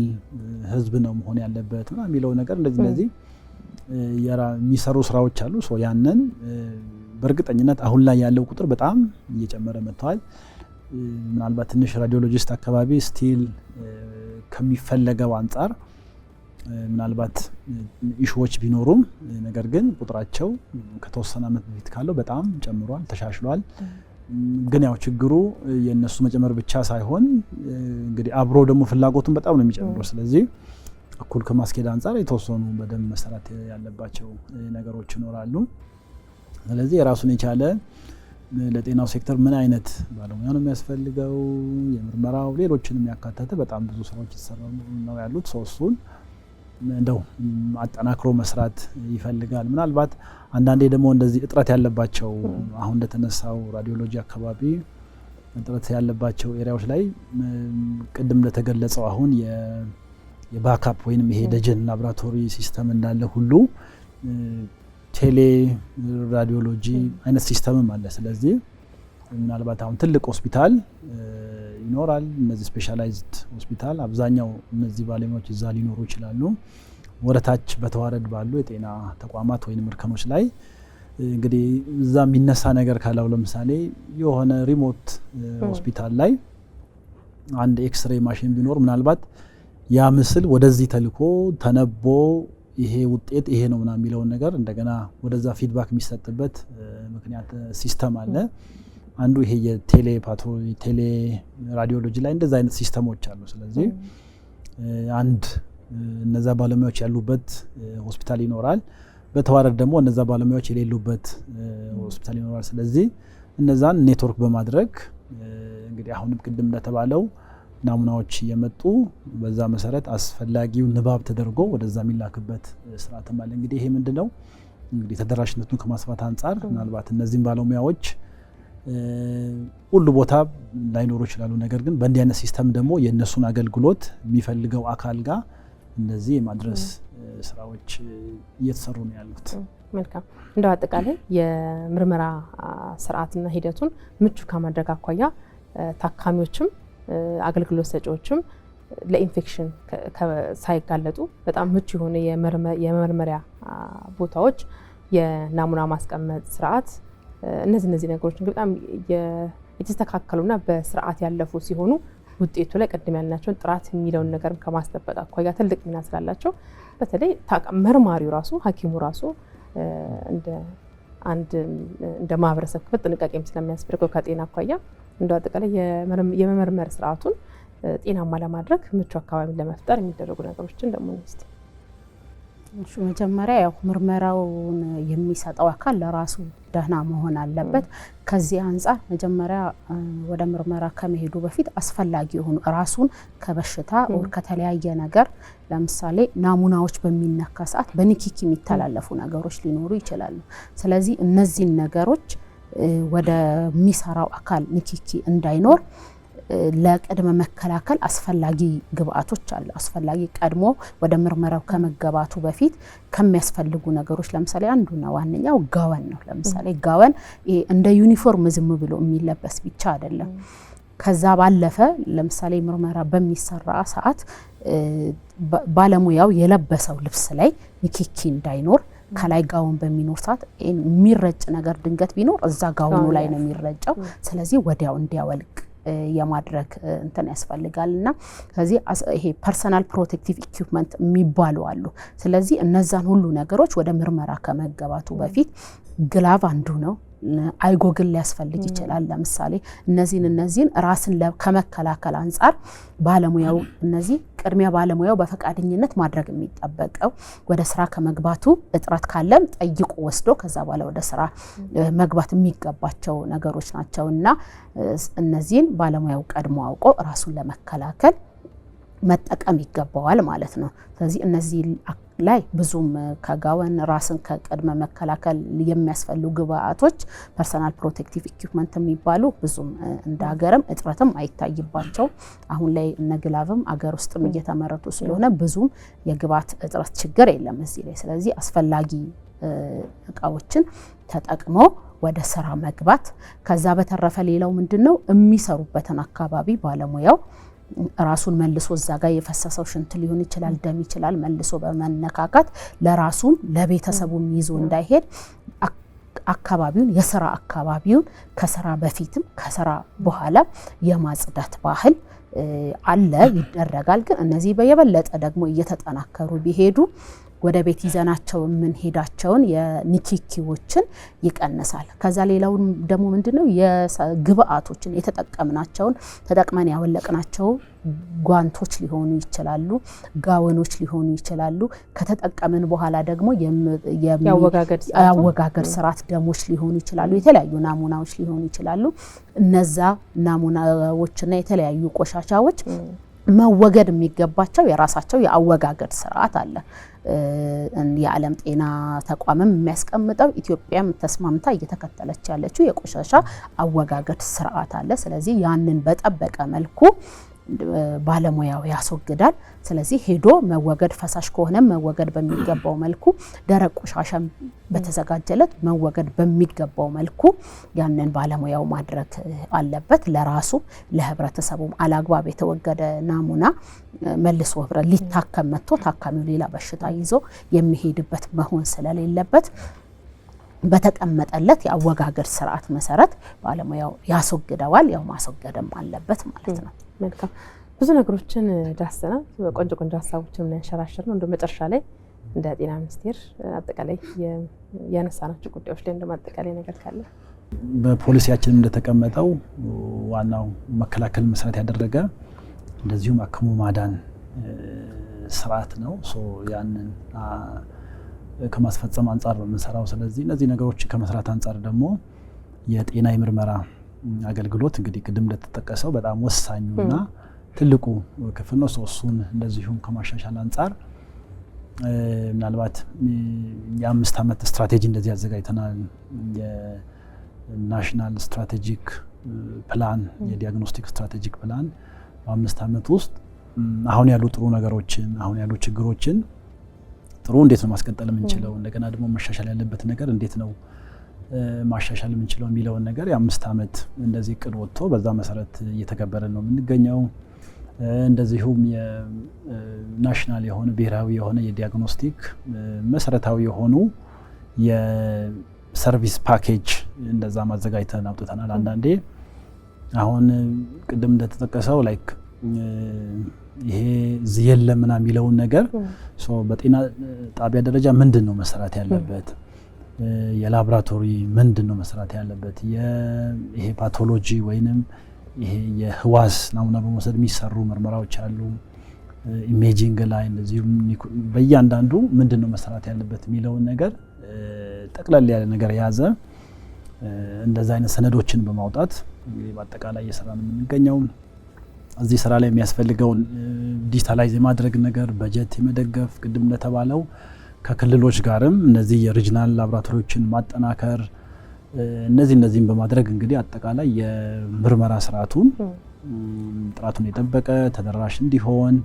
ህዝብ ነው መሆን ያለበት እና የሚለው ነገር እንደዚህ የሚሰሩ ስራዎች አሉ። ያንን በእርግጠኝነት አሁን ላይ ያለው ቁጥር በጣም እየጨመረ መጥቷል። ምናልባት ትንሽ ራዲዮሎጂስት አካባቢ ስቲል ከሚፈለገው አንጻር ምናልባት ኢሹዎች ቢኖሩም ነገር ግን ቁጥራቸው ከተወሰነ ዓመት በፊት ካለው በጣም ጨምሯል፣ ተሻሽሏል። ግን ያው ችግሩ የነሱ መጨመር ብቻ ሳይሆን እንግዲህ አብሮ ደግሞ ፍላጎቱን በጣም ነው የሚጨምረው። ስለዚህ እኩል ከማስኬድ አንጻር የተወሰኑ በደንብ መሰራት ያለባቸው ነገሮች ይኖራሉ። ስለዚህ የራሱን የቻለ ለጤናው ሴክተር ምን አይነት ባለሙያ ነው የሚያስፈልገው፣ የምርመራው ሌሎችንም ያካተተ በጣም ብዙ ስራዎች ይሰራሉ ነው ያሉት። እሱን እንደው አጠናክሮ መስራት ይፈልጋል። ምናልባት አንዳንዴ ደግሞ እንደዚህ እጥረት ያለባቸው አሁን እንደተነሳው ራዲዮሎጂ አካባቢ እጥረት ያለባቸው ኤሪያዎች ላይ ቅድም እንደተገለጸው አሁን የባካፕ ወይንም ይሄ ደጀን ላቦራቶሪ ሲስተም እንዳለ ሁሉ ቴሌ ራዲዮሎጂ አይነት ሲስተምም አለ። ስለዚህ ምናልባት አሁን ትልቅ ሆስፒታል ይኖራል፣ እነዚህ ስፔሻላይዝድ ሆስፒታል አብዛኛው እነዚህ ባለሙያዎች እዛ ሊኖሩ ይችላሉ። ወረታች በተዋረድ ባሉ የጤና ተቋማት ወይም እርከኖች ላይ እንግዲህ እዛ የሚነሳ ነገር ካለው ለምሳሌ የሆነ ሪሞት ሆስፒታል ላይ አንድ ኤክስሬይ ማሽን ቢኖር ምናልባት ያ ምስል ወደዚህ ተልኮ ተነቦ ይሄ ውጤት ይሄ ነው ምናምን የሚለውን ነገር እንደገና ወደዛ ፊድባክ የሚሰጥበት ምክንያት ሲስተም አለ። አንዱ ይሄ የቴሌ ራዲዮሎጂ ላይ እንደዛ አይነት ሲስተሞች አሉ። ስለዚህ አንድ እነዛ ባለሙያዎች ያሉበት ሆስፒታል ይኖራል፣ በተዋረድ ደግሞ እነዛ ባለሙያዎች የሌሉበት ሆስፒታል ይኖራል። ስለዚህ እነዛን ኔትወርክ በማድረግ እንግዲህ አሁንም ቅድም እንደተባለው ናሙናዎች እየመጡ በዛ መሰረት አስፈላጊው ንባብ ተደርጎ ወደዛ የሚላክበት ስርዓትም አለ። እንግዲህ ይሄ ምንድነው እንግዲህ ተደራሽነቱን ከማስፋት አንጻር ምናልባት እነዚህን ባለሙያዎች ሁሉ ቦታ ላይኖሩ ይችላሉ። ነገር ግን በእንዲህ አይነት ሲስተም ደግሞ የእነሱን አገልግሎት የሚፈልገው አካል ጋር እንደዚህ የማድረስ ስራዎች እየተሰሩ ነው ያሉት። መልካም። እንደው አጠቃላይ የምርመራ ስርዓትና ሂደቱን ምቹ ከማድረግ አኳያ ታካሚዎችም አገልግሎት ሰጪዎችም ለኢንፌክሽን ሳይጋለጡ በጣም ምቹ የሆነ የመመርመሪያ ቦታዎች፣ የናሙና ማስቀመጥ ስርዓት እነዚህ ነገሮች በጣም የተስተካከሉና በስርዓት ያለፉ ሲሆኑ ውጤቱ ላይ ቀደም ያልናቸውን ጥራት የሚለውን ነገር ከማስጠበቅ አኳያ ትልቅ ሚና ስላላቸው በተለይ መርማሪው ራሱ ሐኪሙ ራሱ እንደ ማህበረሰብ ክፍል ጥንቃቄም ስለሚያስፈልገው ከጤና አኳያ እንደው አጠቃላይ የመመርመር ስርዓቱን ጤናማ ለማድረግ ምቹ አካባቢ ለመፍጠር የሚደረጉ ነገሮችን ደግሞ እንስቲ። እሺ መጀመሪያ ያው ምርመራውን የሚሰጠው አካል ለራሱ ደህና መሆን አለበት። ከዚህ አንፃር መጀመሪያ ወደ ምርመራ ከመሄዱ በፊት አስፈላጊ የሆኑ ራሱን ከበሽታ ወር ከተለያየ ነገር ለምሳሌ ናሙናዎች በሚነካ ሰዓት በንክኪ የሚተላለፉ ነገሮች ሊኖሩ ይችላሉ። ስለዚህ እነዚህን ነገሮች ወደ ሚሰራው አካል ንክኪ እንዳይኖር ለቅድመ መከላከል አስፈላጊ ግብአቶች አሉ። አስፈላጊ ቀድሞ ወደ ምርመራው ከመገባቱ በፊት ከሚያስፈልጉ ነገሮች ለምሳሌ አንዱና ዋነኛው ጋወን ነው። ለምሳሌ ጋወን እንደ ዩኒፎርም ዝም ብሎ የሚለበስ ብቻ አይደለም። ከዛ ባለፈ ለምሳሌ ምርመራ በሚሰራ ሰዓት ባለሙያው የለበሰው ልብስ ላይ ንክኪ እንዳይኖር ከላይ ጋውን በሚኖር ሰዓት የሚረጭ ነገር ድንገት ቢኖር እዛ ጋውኑ ላይ ነው የሚረጨው። ስለዚህ ወዲያው እንዲያወልቅ የማድረግ እንትን ያስፈልጋልና ስለዚህ ይሄ ፐርሰናል ፕሮቴክቲቭ ኢኩዊፕመንት የሚባሉ አሉ። ስለዚህ እነዛን ሁሉ ነገሮች ወደ ምርመራ ከመገባቱ በፊት ግላቭ አንዱ ነው። አይጎግል ሊያስፈልግ ይችላል። ለምሳሌ እነዚህን ራስን ከመከላከል አንፃር ባለሙያው እነዚህ ቅድሚያ ባለሙያው በፈቃደኝነት ማድረግ የሚጠበቀው ወደ ስራ ከመግባቱ እጥረት ካለም ጠይቆ ወስዶ ከዛ በኋላ ወደ ስራ መግባት የሚገባቸው ነገሮች ናቸውና እነዚህን ባለሙያው ቀድሞ አውቆ ራሱን ለመከላከል መጠቀም ይገባዋል ማለት ነው። ስለዚህ እነዚህ ላይ ብዙም ከጋወን ራስን ከቅድመ መከላከል የሚያስፈልጉ ግብአቶች ፐርሰናል ፕሮቴክቲቭ ኢኩዊፕመንት የሚባሉ ብዙም እንደ ሀገርም እጥረትም አይታይባቸው። አሁን ላይ እነ ግላቭም አገር ውስጥም እየተመረቱ ስለሆነ ብዙም የግብአት እጥረት ችግር የለም እዚህ ላይ። ስለዚህ አስፈላጊ እቃዎችን ተጠቅሞ ወደ ስራ መግባት። ከዛ በተረፈ ሌላው ምንድነው የሚሰሩበትን አካባቢ ባለሙያው ራሱን መልሶ እዛ ጋር የፈሰሰው ሽንት ሊሆን ይችላል፣ ደም ይችላል፣ መልሶ በመነካካት ለራሱም ለቤተሰቡም ይዞ እንዳይሄድ አካባቢውን የስራ አካባቢውን ከስራ በፊትም ከስራ በኋላ የማጽዳት ባህል አለ፣ ይደረጋል። ግን እነዚህ በየበለጠ ደግሞ እየተጠናከሩ ቢሄዱ ወደ ቤት ይዘናቸው የምንሄዳቸውን የንክኪዎችን ይቀንሳል። ከዛ ሌላው ደግሞ ምንድነው የግብአቶችን የተጠቀምናቸውን ተጠቅመን ያወለቅናቸው ጓንቶች ሊሆኑ ይችላሉ፣ ጋወኖች ሊሆኑ ይችላሉ። ከተጠቀምን በኋላ ደግሞ የአወጋገድ ስርዓት ደሞች ሊሆኑ ይችላሉ፣ የተለያዩ ናሙናዎች ሊሆኑ ይችላሉ። እነዛ ናሙናዎችና የተለያዩ ቆሻሻዎች መወገድ የሚገባቸው የራሳቸው የአወጋገድ ስርዓት አለ። የዓለም ጤና ተቋምም የሚያስቀምጠው ኢትዮጵያም ተስማምታ እየተከተለች ያለችው የቆሻሻ አወጋገድ ስርዓት አለ። ስለዚህ ያንን በጠበቀ መልኩ ባለሙያው ያስወግዳል። ስለዚህ ሄዶ መወገድ ፈሳሽ ከሆነ መወገድ በሚገባው መልኩ፣ ደረቅ ቆሻሻ በተዘጋጀለት መወገድ በሚገባው መልኩ ያንን ባለሙያው ማድረግ አለበት። ለራሱ ለህብረተሰቡም አላግባብ የተወገደ ናሙና መልሶ ህብረት ሊታከም መጥቶ ታካሚው ሌላ በሽታ ይዞ የሚሄድበት መሆን ስለሌለበት በተቀመጠለት የአወጋገድ ስርዓት መሰረት ባለሙያው ያስወግደዋል። ያው ማስወገድም አለበት ማለት ነው። መልካም ብዙ ነገሮችን ዳሰናል። ቆንጆ ሀሳቦችን እናንሸራሽር ነው። እንደ መጨረሻ ላይ እንደ ጤና ሚኒስቴር አጠቃላይ ያነሳናቸው ጉዳዮች ላይ እንደማጠቃላይ ነገር ካለ በፖሊሲያችን እንደተቀመጠው ዋናው መከላከል መሰረት ያደረገ እንደዚሁም አክሞ ማዳን ስርዓት ነው። ያንን ከማስፈጸም አንፃር ነው የምንሰራው። ስለዚህ እነዚህ ነገሮች ከመስራት አንፃር ደግሞ የጤና የምርመራ አገልግሎት እንግዲህ ቅድም እንደተጠቀሰው በጣም ወሳኙና ትልቁ ክፍል ነው። እሱን እንደዚሁም ከማሻሻል አንፃር ምናልባት የ5 ዓመት ስትራቴጂ እንደዚህ ያዘጋጅተናል። የናሽናል ስትራቴጂክ ፕላን፣ የዲያግኖስቲክ ስትራቴጂክ ፕላን በ5 ዓመት ውስጥ አሁን ያሉ ጥሩ ነገሮችን አሁን ያሉ ችግሮችን ጥሩ እንዴት ነው ማስቀጠል የምንችለው፣ እንደገና ደግሞ መሻሻል ያለበት ነገር እንዴት ነው ማሻሻል የምንችለው የሚለውን ነገር የ5 ዓመት እንደዚህ እቅድ ወጥቶ በዛ መሰረት እየተገበረን ነው የምንገኘው። እንደዚሁም የናሽናል የሆነ ብሔራዊ የሆነ የዲያግኖስቲክ መሰረታዊ የሆኑ የሰርቪስ ፓኬጅ እንደዛ ማዘጋጅተን አውጥተናል። አንዳንዴ አሁን ቅድም እንደተጠቀሰው ላይክ ይሄ የለምና የሚለውን ነገር በጤና ጣቢያ ደረጃ ምንድን ነው መሰራት ያለበት፣ የላብራቶሪ ምንድን ነው መስራት ያለበት፣ ይሄ ፓቶሎጂ ወይንም ይሄ የህዋስ ናሙና በመውሰድ የሚሰሩ ምርመራዎች አሉ። ኢሜጂንግ ላይ እንደዚሁም በእያንዳንዱ ምንድን ነው መስራት ያለበት የሚለውን ነገር ጠቅላላ ያለ ነገር የያዘ እንደዛ አይነት ሰነዶችን በማውጣት እንግዲህ በአጠቃላይ እየሰራ ነው የምንገኘው። እዚህ ስራ ላይ የሚያስፈልገውን ዲጂታላይዝ የማድረግ ነገር፣ በጀት የመደገፍ ቅድም እንደተባለው ከክልሎች ጋርም እነዚህ የሪጅናል ላብራቶሪዎችን ማጠናከር እነዚህን በማድረግ እንግዲህ አጠቃላይ የምርመራ ስርዓቱን ጥራቱን የጠበቀ ተደራሽ እንዲሆን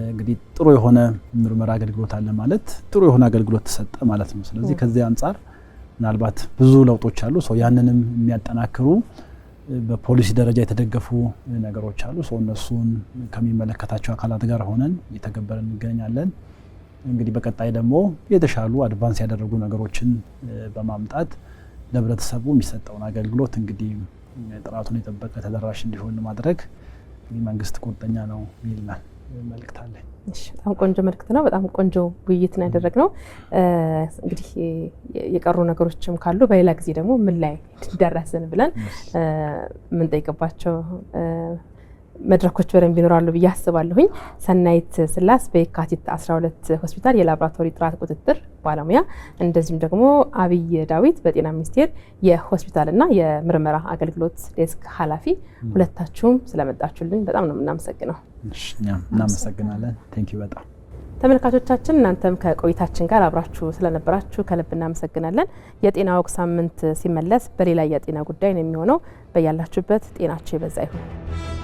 እንግዲህ ጥሩ የሆነ ምርመራ አገልግሎት አለ ማለት ጥሩ የሆነ አገልግሎት ተሰጠ ማለት ነው። ስለዚህ ከዚህ አንጻር ምናልባት ብዙ ለውጦች አሉ። ያንንም የሚያጠናክሩ በፖሊሲ ደረጃ የተደገፉ ነገሮች አሉ። እነሱን ከሚመለከታቸው አካላት ጋር ሆነን እየተገበረን እንገኛለን። እንግዲህ በቀጣይ ደግሞ የተሻሉ አድቫንስ ያደረጉ ነገሮችን በማምጣት ለህብረተሰቡ የሚሰጠውን አገልግሎት እንግዲህ ጥራቱን የጠበቀ ተደራሽ እንዲሆን ማድረግ መንግስት ቁርጠኛ ነው ይላል መልእክት አለኝ። በጣም ቆንጆ መልእክት ነው። በጣም ቆንጆ ውይይት ነው ያደረግነው። እንግዲህ የቀሩ ነገሮችም ካሉ በሌላ ጊዜ ደግሞ ምን ላይ ደረስን ብለን የምንጠይቅባቸው መድረኮች በደንብ ይኖራሉ ብዬ አስባለሁኝ። ሰናይት ስላስ በየካቲት 12 ሆስፒታል የላብራቶሪ ጥራት ቁጥጥር ባለሙያ፣ እንደዚሁም ደግሞ አብይ ዳዊት በጤና ሚኒስቴር የሆስፒታልና የምርመራ አገልግሎት ዴስክ ኃላፊ፣ ሁለታችሁም ስለመጣችሁልን በጣም ነው የምናመሰግነው። እናመሰግናለን። ቴንክ ዩ በጣም ተመልካቾቻችን፣ እናንተም ከቆይታችን ጋር አብራችሁ ስለነበራችሁ ከልብ እናመሰግናለን። የጤና ወግ ሳምንት ሲመለስ በሌላ የጤና ጉዳይ ነው የሚሆነው። በያላችሁበት ጤናችሁ ይበዛ ይሁን።